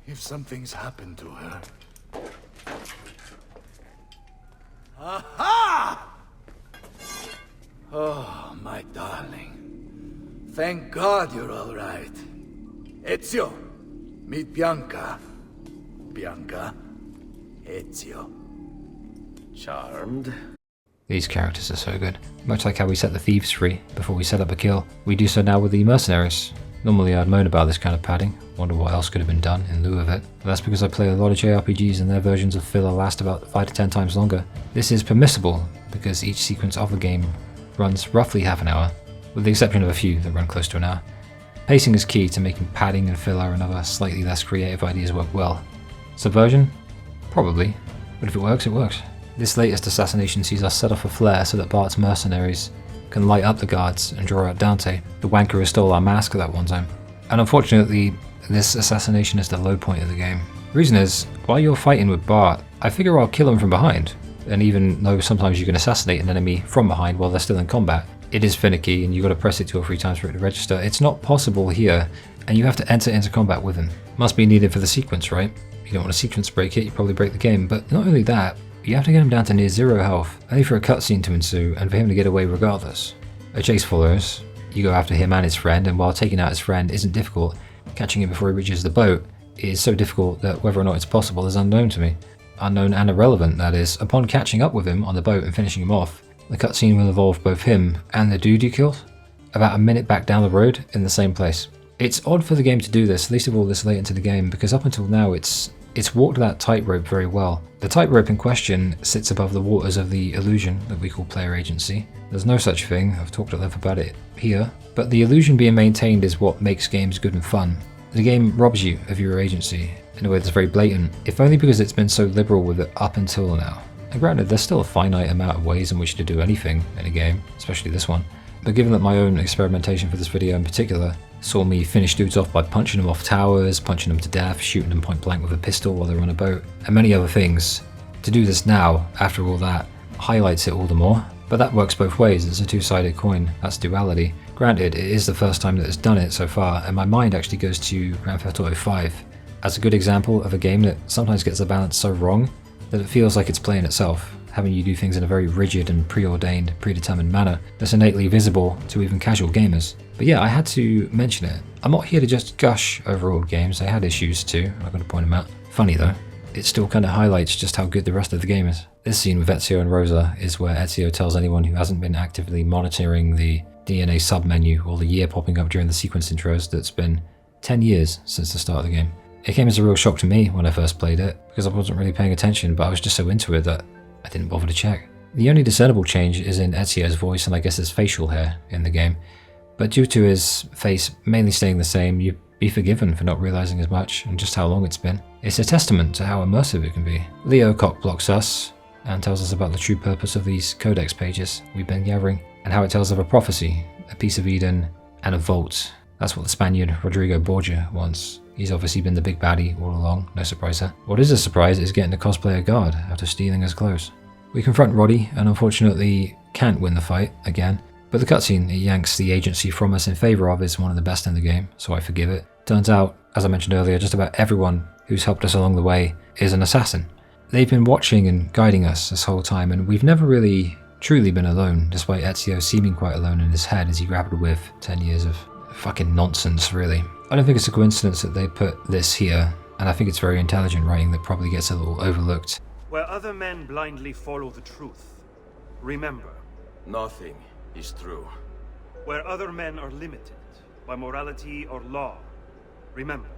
If something's happened to her. Aha! Oh, my darling. Thank God you're all right. Ezio, meet Bianca. Bianca, Ezio. Charmed. These characters are so good. Much like how we set the thieves free before we set up a kill, we do so now with the mercenaries. Normally I'd moan about this kind of padding, wonder what else could have been done in lieu of it, but that's because I play a lot of JRPGs and their versions of filler last about 5 to 10 times longer. This is permissible because each sequence of the game runs roughly half an hour, with the exception of a few that run close to an hour. Pacing is key to making padding and filler and other slightly less creative ideas work well. Subversion? Probably, but if it works, it works. This latest assassination sees us set off a flare so that Bart's mercenaries can light up the guards and draw out Dante, the wanker who stole our mask at that one time. And unfortunately, this assassination is the low point of the game. The reason is, while you're fighting with Bart, I figure I'll kill him from behind. And even though sometimes you can assassinate an enemy from behind while they're still in combat, it is finicky and you've got to press it 2 or 3 times for it to register. It's not possible here, and you have to enter into combat with him. Must be needed for the sequence, right? You don't want to sequence break it, you probably break the game, but not only that, you have to get him down to near 0 health, only for a cutscene to ensue and for him to get away regardless. A chase follows, you go after him and his friend, and while taking out his friend isn't difficult, catching him before he reaches the boat is so difficult that whether or not it's possible is unknown to me. Unknown and irrelevant, that is. Upon catching up with him on the boat and finishing him off, the cutscene will involve both him and the dude you killed, about a minute back down the road in the same place. It's odd for the game to do this, least of all this late into the game, because up until now it's walked that tightrope very well. The tightrope in question sits above the waters of the illusion that we call player agency. There's no such thing, I've talked at length about it here, but the illusion being maintained is what makes games good and fun. The game robs you of your agency in a way that's very blatant, if only because it's been so liberal with it up until now. And granted, there's still a finite amount of ways in which to do anything in a game, especially this one, but given that my own experimentation for this video in particular saw me finish dudes off by punching them off towers, punching them to death, shooting them point blank with a pistol while they're on a boat, and many other things, to do this now, after all that, highlights it all the more. But that works both ways, it's a two-sided coin, that's Duality. Granted, it is the first time that it's done it so far, and my mind actually goes to Grand Theft Auto 5 as a good example of a game that sometimes gets the balance so wrong that it feels like it's playing itself, having you do things in a very rigid and preordained, predetermined manner that's innately visible to even casual gamers. But yeah, I had to mention it. I'm not here to just gush over old games, they had issues too, I'm going to point them out. Funny though, it still kind of highlights just how good the rest of the game is. This scene with Ezio and Rosa is where Ezio tells anyone who hasn't been actively monitoring the DNA submenu or the year popping up during the sequence intros that it's been 10 years since the start of the game. It came as a real shock to me when I first played it, because I wasn't really paying attention, but I was just so into it that I didn't bother to check. The only discernible change is in Ezio's voice and I guess his facial hair in the game, but due to his face mainly staying the same, you'd be forgiven for not realizing as much and just how long it's been. It's a testament to how immersive it can be. Leo cock-blocks us and tells us about the true purpose of these codex pages we've been gathering, and how it tells of a prophecy, a piece of Eden, and a vault. That's what the Spaniard Rodrigo Borgia wants. He's obviously been the big baddie all along, no surprise there. What is a surprise is getting to cosplay a guard after stealing his clothes. We confront Roddy and unfortunately can't win the fight again, but the cutscene it yanks the agency from us in favour of is one of the best in the game, so I forgive it. Turns out, as I mentioned earlier, just about everyone who's helped us along the way is an assassin. They've been watching and guiding us this whole time, and we've never really truly been alone, despite Ezio seeming quite alone in his head as he grappled with 10 years of fucking nonsense, really. I don't think it's a coincidence that they put this here, and I think it's very intelligent writing that probably gets a little overlooked. Where other men blindly follow the truth, remember. Nothing is true. Where other men are limited by morality or law, remember.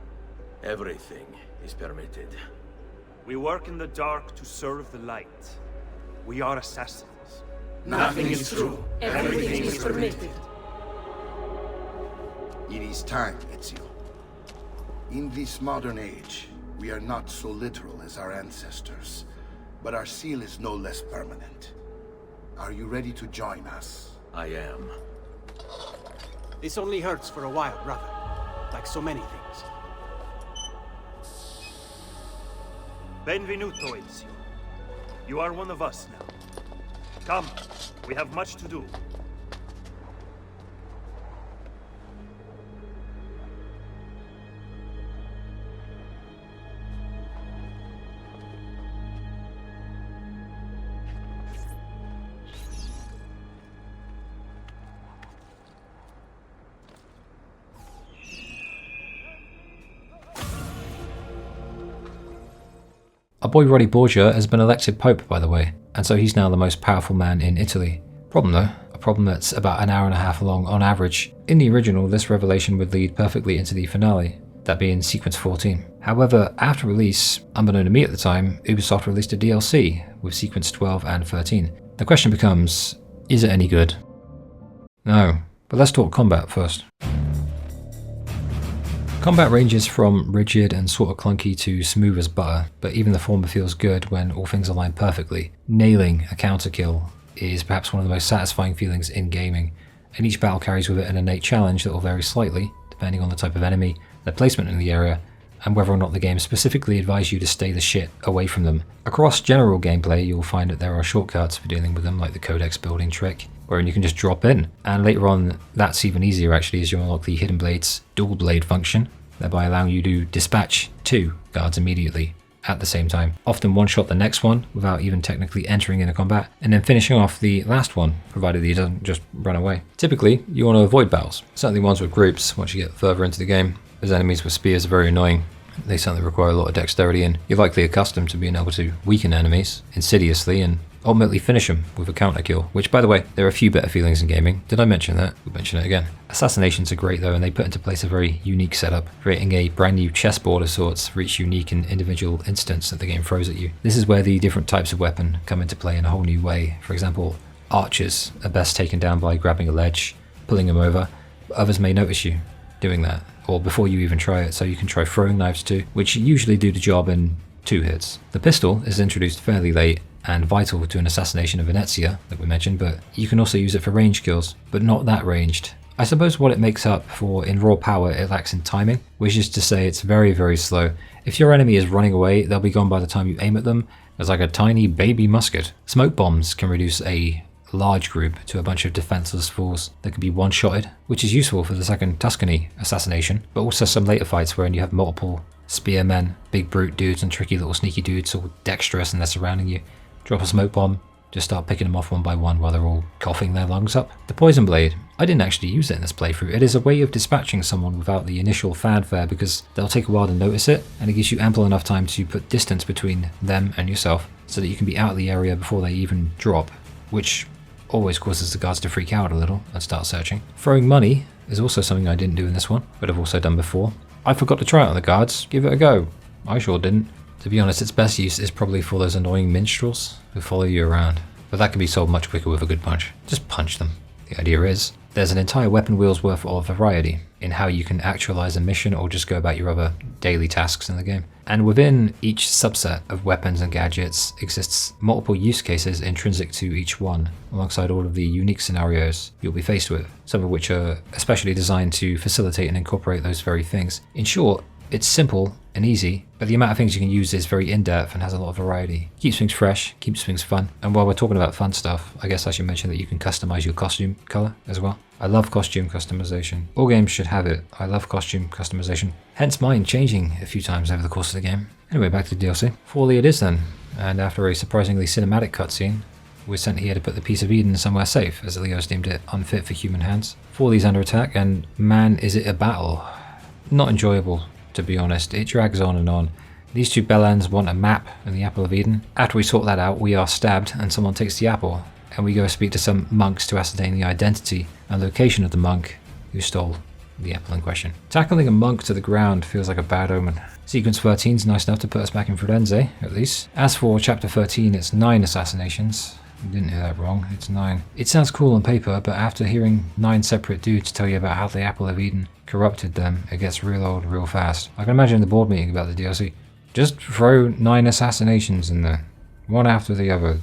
Everything is permitted. We work in the dark to serve the light. We are assassins. Nothing is true. Everything is permitted. It is time, Ezio. In this modern age, we are not so literal as our ancestors, but our seal is no less permanent. Are you ready to join us? I am. This only hurts for a while, brother. Like so many things. Benvenuto, Ezio. You are one of us now. Come, we have much to do. Our boy Roddy Borgia has been elected Pope, by the way, and so he's now the most powerful man in Italy. Problem though, a problem that's about an hour and a half long on average. In the original, this revelation would lead perfectly into the finale, that being sequence 14. However, after release, unbeknown to me at the time, Ubisoft released a DLC with sequence 12 and 13. The question becomes, is it any good? No, but let's talk combat first. Combat ranges from rigid and sort of clunky to smooth as butter, but even the former feels good when all things align perfectly. Nailing a counter kill is perhaps one of the most satisfying feelings in gaming, and each battle carries with it an innate challenge that will vary slightly, depending on the type of enemy, their placement in the area, and whether or not the game specifically advises you to stay the shit away from them. Across general gameplay, you'll find that there are shortcuts for dealing with them, like the codex building trick, wherein you can just drop in, and later on that's even easier actually as you unlock the Hidden Blade's dual blade function, thereby allowing you to dispatch 2 guards immediately at the same time, often one-shot the next one without even technically entering into combat, and then finishing off the last one, provided he doesn't just run away. Typically, you want to avoid battles, certainly ones with groups once you get further into the game, as enemies with spears are very annoying. They certainly require a lot of dexterity, and you're likely accustomed to being able to weaken enemies insidiously and ultimately finish them with a counter kill, which, by the way, there are a few better feelings in gaming. Did I mention that? We'll mention it again. Assassinations are great though, and they put into place a very unique setup, creating a brand new chessboard of sorts for each unique and individual instance that the game throws at you. This is where the different types of weapon come into play in a whole new way. For example, archers are best taken down by grabbing a ledge, pulling them over, but others may notice you doing that, or before you even try it, so you can try throwing knives too, which usually do the job in 2 hits. The pistol is introduced fairly late and vital to an assassination of Venezia that we mentioned, but you can also use it for range kills, but not that ranged. I suppose what it makes up for in raw power it lacks in timing, which is to say it's very, very slow. If your enemy is running away, they'll be gone by the time you aim at them. It's like a tiny baby musket. Smoke bombs can reduce a large group to a bunch of defenseless fools that can be one-shotted, which is useful for the second Tuscany assassination, but also some later fights wherein you have multiple spearmen, big brute dudes and tricky little sneaky dudes all dexterous and they're surrounding you. Drop a smoke bomb, just start picking them off one by one while they're all coughing their lungs up. The poison blade, I didn't actually use it in this playthrough. It is a way of dispatching someone without the initial fanfare because they'll take a while to notice it, and it gives you ample enough time to put distance between them and yourself so that you can be out of the area before they even drop, which always causes the guards to freak out a little and start searching. Throwing money is also something I didn't do in this one, but I've also done before. I forgot to try it on the guards. Give it a go. I sure didn't. To be honest, its best use is probably for those annoying minstrels who follow you around, but that can be solved much quicker with a good punch. Just punch them. The idea is, there's an entire weapon wheel's worth of variety in how you can actualize a mission or just go about your other daily tasks in the game. And within each subset of weapons and gadgets exists multiple use cases intrinsic to each one, alongside all of the unique scenarios you'll be faced with, some of which are especially designed to facilitate and incorporate those very things. In short, it's simple and easy, but the amount of things you can use is very in-depth and has a lot of variety. Keeps things fresh, keeps things fun. And while we're talking about fun stuff, I guess I should mention that you can customize your costume color as well. I love costume customization. All games should have it. I love costume customization. Hence mine changing a few times over the course of the game. Anyway, back to the DLC. Forli it is then. And after a surprisingly cinematic cutscene, we're sent here to put the piece of Eden somewhere safe, as Leo's deemed it unfit for human hands. Forli's under attack, and man is it a battle. Not enjoyable, to be honest. It drags on and on. These two bellends want a map and the Apple of Eden. After we sort that out, we are stabbed and someone takes the apple, and we go speak to some monks to ascertain the identity and location of the monk who stole the apple in question. Tackling a monk to the ground feels like a bad omen. Sequence 13 is nice enough to put us back in Firenze, at least. As for chapter 13, it's 9 assassinations. You didn't hear that wrong, it's 9. It sounds cool on paper, but after hearing 9 separate dudes tell you about how the Apple of Eden corrupted them, it gets real old real fast. I can imagine the board meeting about the DLC. Just throw 9 assassinations in there, one after the other,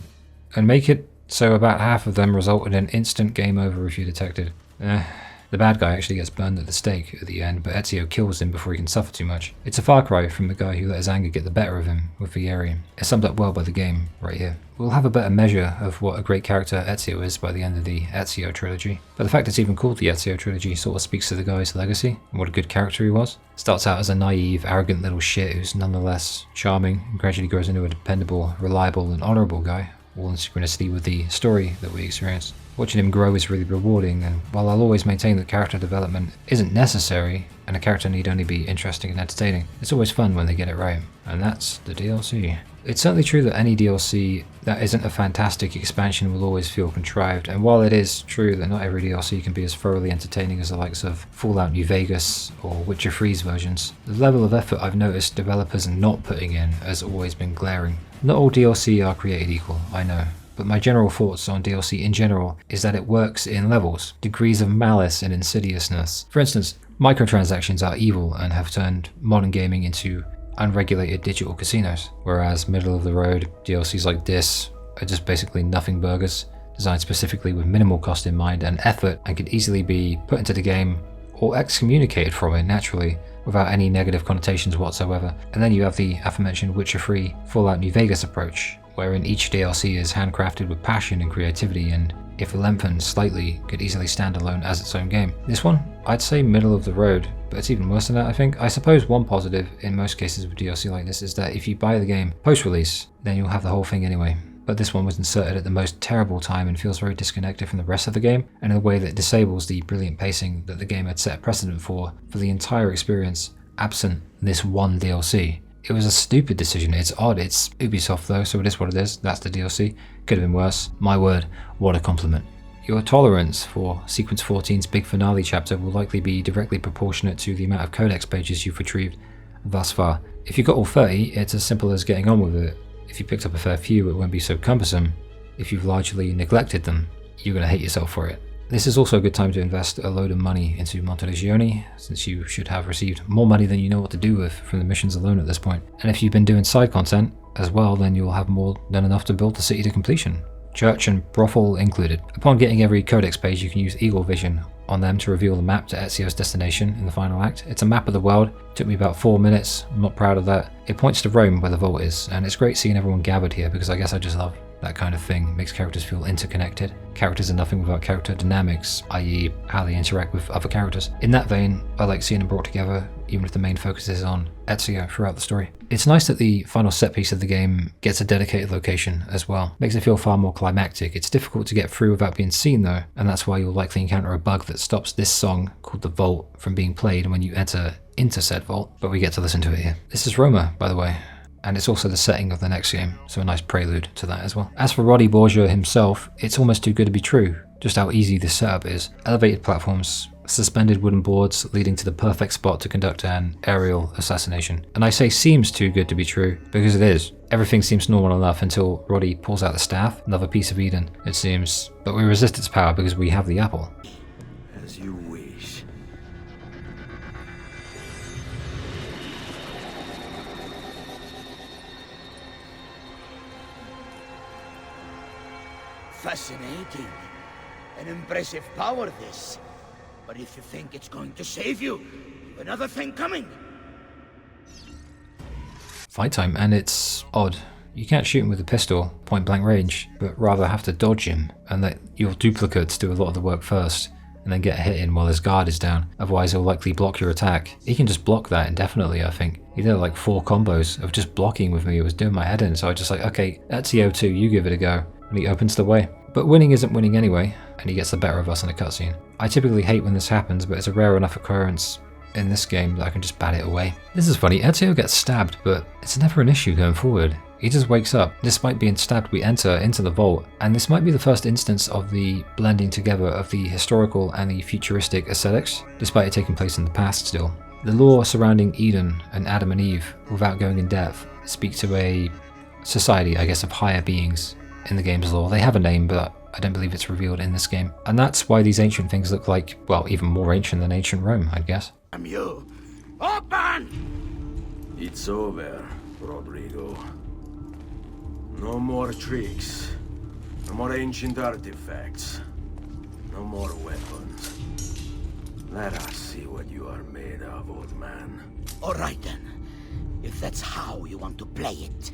and make it so about half of them result in an instant game over if you're detected. The bad guy actually gets burned at the stake at the end, but Ezio kills him before he can suffer too much. It's a far cry from the guy who let his anger get the better of him with Vieri. It's summed up well by the game right here. We'll have a better measure of what a great character Ezio is by the end of the Ezio trilogy, but the fact it's even called the Ezio trilogy sort of speaks to the guy's legacy and what a good character he was. Starts out as a naive, arrogant little shit who's nonetheless charming and gradually grows into a dependable, reliable and honourable guy, all in synchronicity with the story that we experienced. Watching him grow is really rewarding, and while I'll always maintain that character development isn't necessary, and a character need only be interesting and entertaining, it's always fun when they get it right. And that's the DLC. It's certainly true that any DLC that isn't a fantastic expansion will always feel contrived, and while it is true that not every DLC can be as thoroughly entertaining as the likes of Fallout New Vegas or Witcher 3's versions, the level of effort I've noticed developers not putting in has always been glaring. Not all DLC are created equal, I know, but my general thoughts on DLC in general is that it works in levels, degrees of malice and insidiousness. For instance, microtransactions are evil and have turned modern gaming into unregulated digital casinos, whereas middle-of-the-road DLCs like this are just basically nothing burgers, designed specifically with minimal cost in mind and effort, and could easily be put into the game or excommunicated from it naturally without any negative connotations whatsoever. And then you have the aforementioned Witcher 3 Fallout New Vegas approach, wherein each DLC is handcrafted with passion and creativity, and if lengthened slightly, could easily stand alone as its own game. This one, I'd say middle of the road, but it's even worse than that, I think. I suppose one positive in most cases with DLC like this is that if you buy the game post-release, then you'll have the whole thing anyway. But this one was inserted at the most terrible time and feels very disconnected from the rest of the game, and in a way that disables the brilliant pacing that the game had set precedent for the entire experience, absent this one DLC. It was a stupid decision. It's odd. It's Ubisoft though, so it is what it is. That's the DLC. Could have been worse. My word, what a compliment. Your tolerance for Sequence 14's big finale chapter will likely be directly proportionate to the amount of codex pages you've retrieved thus far. If you got all 30, it's as simple as getting on with it. If you picked up a fair few, it won't be so cumbersome. If you've largely neglected them, you're going to hate yourself for it. This is also a good time to invest a load of money into Monty, since you should have received more money than you know what to do with from the missions alone at this point. And if you've been doing side content as well, then you'll have more than enough to build the city to completion, church and brothel included. Upon getting every codex page, you can use Eagle Vision on them to reveal the map to Ezio's destination in the final act. It's a map of the world. It took me about 4 minutes. I'm not proud of that. It points to Rome, where the vault is, and it's great seeing everyone gathered here because I guess I just love that kind of thing. It makes characters feel interconnected. Characters are nothing without character dynamics, i.e. how they interact with other characters. In that vein, I like seeing them brought together, even if the main focus is on Ezio throughout the story. It's nice that the final set piece of the game gets a dedicated location as well. Makes it feel far more climactic. It's difficult to get through without being seen though, and that's why you'll likely encounter a bug that stops this song, called The Vault, from being played when you enter into said vault, but we get to listen to it here. This is Roma, by the way, and it's also the setting of the next game, so a nice prelude to that as well. As for Roddy Borgia himself, it's almost too good to be true, just how easy this setup is. Elevated platforms, suspended wooden boards leading to the perfect spot to conduct an aerial assassination. And I say seems too good to be true, because it is. Everything seems normal enough until Roddy pulls out the staff, another piece of Eden, it seems. But we resist its power because we have the apple. As you wish. Fascinating. An impressive power, this. But if you think it's going to save you, you've another thing coming. Fight time, and it's odd. You can't shoot him with a pistol, point blank range, but rather have to dodge him and let your duplicates do a lot of the work first, and then get a hit in while his guard is down. Otherwise he'll likely block your attack. He can just block that indefinitely, I think. He did like 4 combos of just blocking with me. It was doing my head in, so I just like, okay, Ezio2, you give it a go. And he opens the way. But winning isn't winning anyway, and he gets the better of us in a cutscene. I typically hate when this happens, but it's a rare enough occurrence in this game that I can just bat it away. This is funny, Ezio gets stabbed, but it's never an issue going forward. He just wakes up. Despite being stabbed, we enter into the vault, and this might be the first instance of the blending together of the historical and the futuristic aesthetics, despite it taking place in the past still. The lore surrounding Eden and Adam and Eve, without going in depth, speak to a society, I guess, of higher beings in the game's lore. They have a name, but I don't believe it's revealed in this game. And that's why these ancient things look like, well, even more ancient than ancient Rome, I guess. I'm you. Open! It's over, Rodrigo. No more tricks. No more ancient artifacts. No more weapons. Let us see what you are made of, old man. All right then. If that's how you want to play it.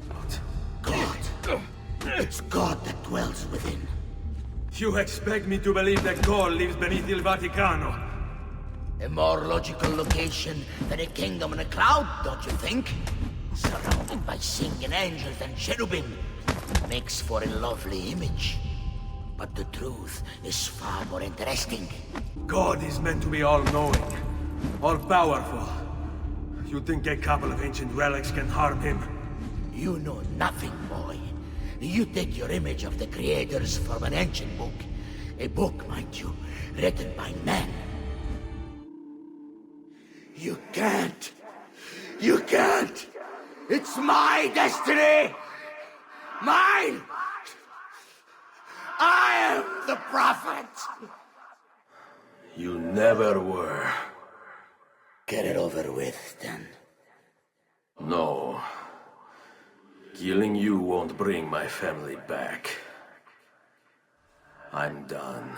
What? God. It's God that dwells within. You expect me to believe that God lives beneath Il Vaticano? A more logical location than a kingdom in a cloud, don't you think? Surrounded by singing angels and cherubim. Makes for a lovely image. But the truth is far more interesting. God is meant to be all-knowing, all-powerful. You think a couple of ancient relics can harm him? You know nothing, boy. You take your image of the creators from an ancient book. A book, mind you, written by men. You can't! You can't! It's my destiny! Mine! I am the prophet! You never were. Get it over with, then. No. Killing you won't bring my family back. I'm done.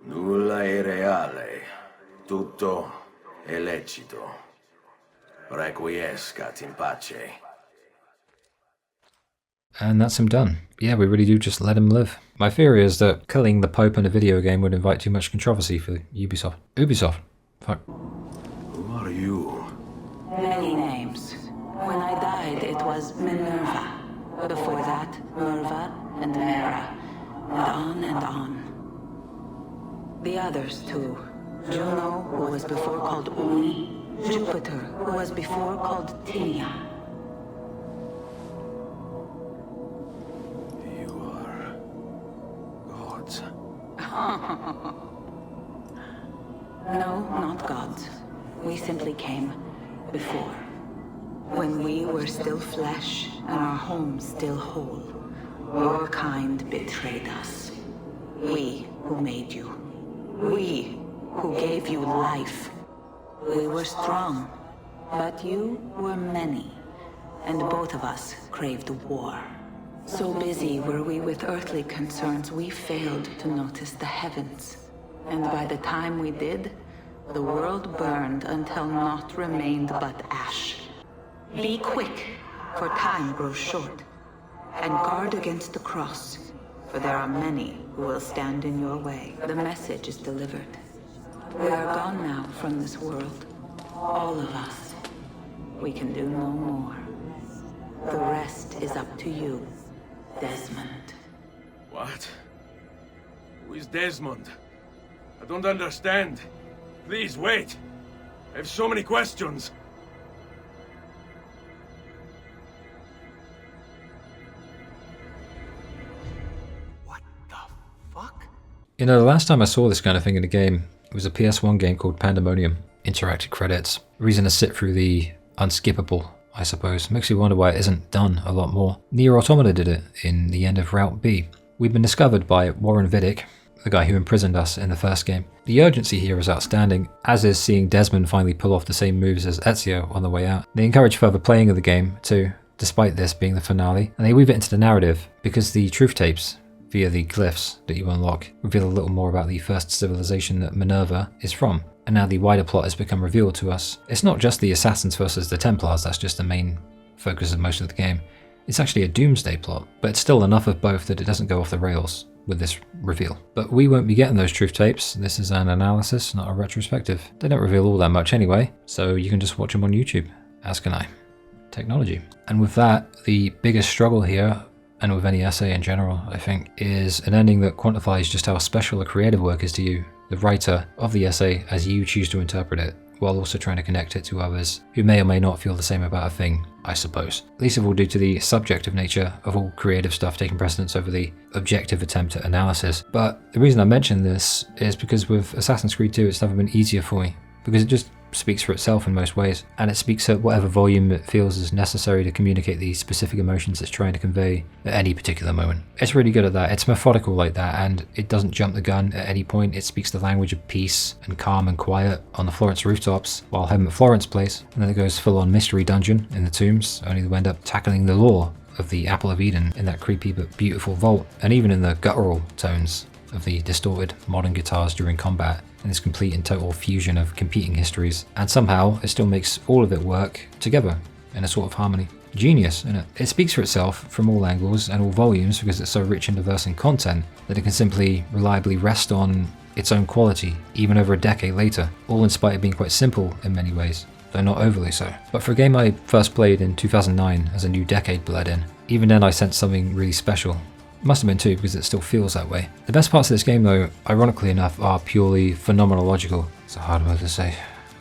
Nulla è reale. Tutto è lecito. Requiescat in pace. And that's him done. Yeah, we really do just let him live. My theory is that killing the Pope in a video game would invite too much controversy for Ubisoft. Ubisoft. Fuck. Who are you? Many names. When I died, it was Minerva. Before that, Merva and Mera. And on and on. The others, too. Juno, who was before called Uni. Jupiter, who was before called Tinia. You are... gods. No, not gods. We simply came before. When we were still flesh and our home still whole, your kind betrayed us. We who made you. We who gave you life. We were strong, but you were many, and both of us craved war. So busy were we with earthly concerns, we failed to notice the heavens. And by the time we did, the world burned until naught remained but ash. Be quick, for time grows short, and guard against the cross, for there are many who will stand in your way. The message is delivered. We are gone now from this world, all of us. We can do no more. The rest is up to you, Desmond. What? Who is Desmond? I don't understand. Please, wait. I have so many questions. What the fuck? You know, the last time I saw this kind of thing in a game, it was a PS1 game called Pandemonium. Interactive credits. Reason to sit through the unskippable, I suppose. Makes you wonder why it isn't done a lot more. Nier Automata did it in the end of Route B. We've been discovered by Warren Vidic, the guy who imprisoned us in the first game. The urgency here is outstanding, as is seeing Desmond finally pull off the same moves as Ezio on the way out. They encourage further playing of the game too, despite this being the finale, and they weave it into the narrative because the truth tapes, via the glyphs that you unlock, reveal a little more about the first civilization that Minerva is from. And now the wider plot has become revealed to us. It's not just the Assassins versus the Templars, that's just the main focus of most of the game. It's actually a doomsday plot, but it's still enough of both that it doesn't go off the rails with this reveal. But we won't be getting those truth tapes. This is an analysis, not a retrospective. They don't reveal all that much anyway, so you can just watch them on YouTube, as can I. Technology. And with that, the biggest struggle here, and with any essay in general, I think, is an ending that quantifies just how special a creative work is to you, the writer of the essay, as you choose to interpret it, while also trying to connect it to others who may or may not feel the same about a thing, I suppose. Least of all due to the subjective nature of all creative stuff taking precedence over the objective attempt at analysis. But the reason I mention this is because with Assassin's Creed 2 it's never been easier for me, because it just speaks for itself in most ways, and it speaks at whatever volume it feels is necessary to communicate the specific emotions it's trying to convey at any particular moment. It's really good at that. It's methodical like that, and it doesn't jump the gun at any point. It speaks the language of peace and calm and quiet on the Florence rooftops while home at Florence Place, and then it goes full on mystery dungeon in the tombs, only to end up tackling the lore of the Apple of Eden in that creepy but beautiful vault, and even in the guttural tones of the distorted modern guitars during combat, and this complete and total fusion of competing histories, and somehow it still makes all of it work together in a sort of harmony. Genius, innit? It speaks for itself from all angles and all volumes because it's so rich and diverse in content that it can simply reliably rest on its own quality even over a decade later, all in spite of being quite simple in many ways, though not overly so. But for a game I first played in 2009 as a new decade bled in, even then I sensed something really special. Must have been too, because it still feels that way. The best parts of this game though, ironically enough, are purely phenomenological. It's a hard word to say.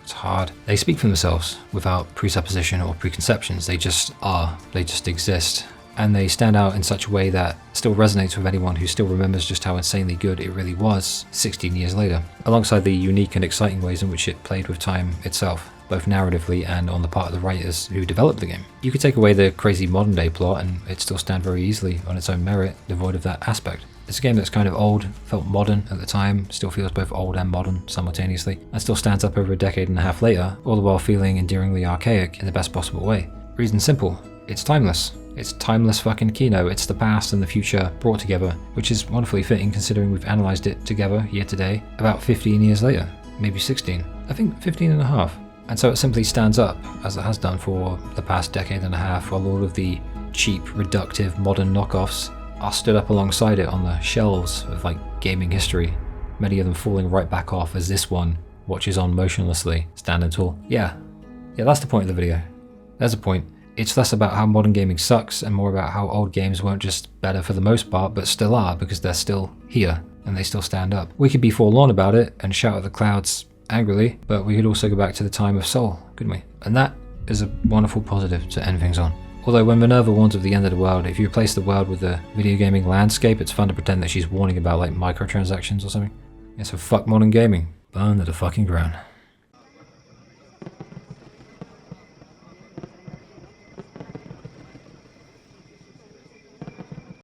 it's hard. They speak for themselves without presupposition or preconceptions. They just are. They just exist. And they stand out in such a way that still resonates with anyone who still remembers just how insanely good it really was 16 years later, alongside the unique and exciting ways in which it played with time itself, both narratively and on the part of the writers who developed the game. You could take away the crazy modern day plot and it'd still stand very easily on its own merit, devoid of that aspect. It's a game that's kind of old, felt modern at the time, still feels both old and modern simultaneously, and still stands up over a decade and a half later, all the while feeling endearingly archaic in the best possible way. Reason simple, it's timeless. It's timeless fucking Kino. It's the past and the future brought together, which is wonderfully fitting considering we've analysed it together here today, about 15 years later, maybe 16. I think 15 and a half. And so it simply stands up, as it has done for the past decade and a half, while all of the cheap, reductive, modern knockoffs are stood up alongside it on the shelves of like gaming history, many of them falling right back off as this one watches on motionlessly, standing tall. Yeah, that's the point of the video. There's a point. It's less about how modern gaming sucks and more about how old games weren't just better for the most part, but still are because they're still here and they still stand up. We could be forlorn about it and shout at the clouds angrily, but we could also go back to the time of Soul, couldn't we? And that is a wonderful positive to end things on. Although when Minerva warns of the end of the world, if you replace the world with a video gaming landscape, it's fun to pretend that she's warning about like microtransactions or something. Yeah, so fuck modern gaming. Burn to the fucking ground.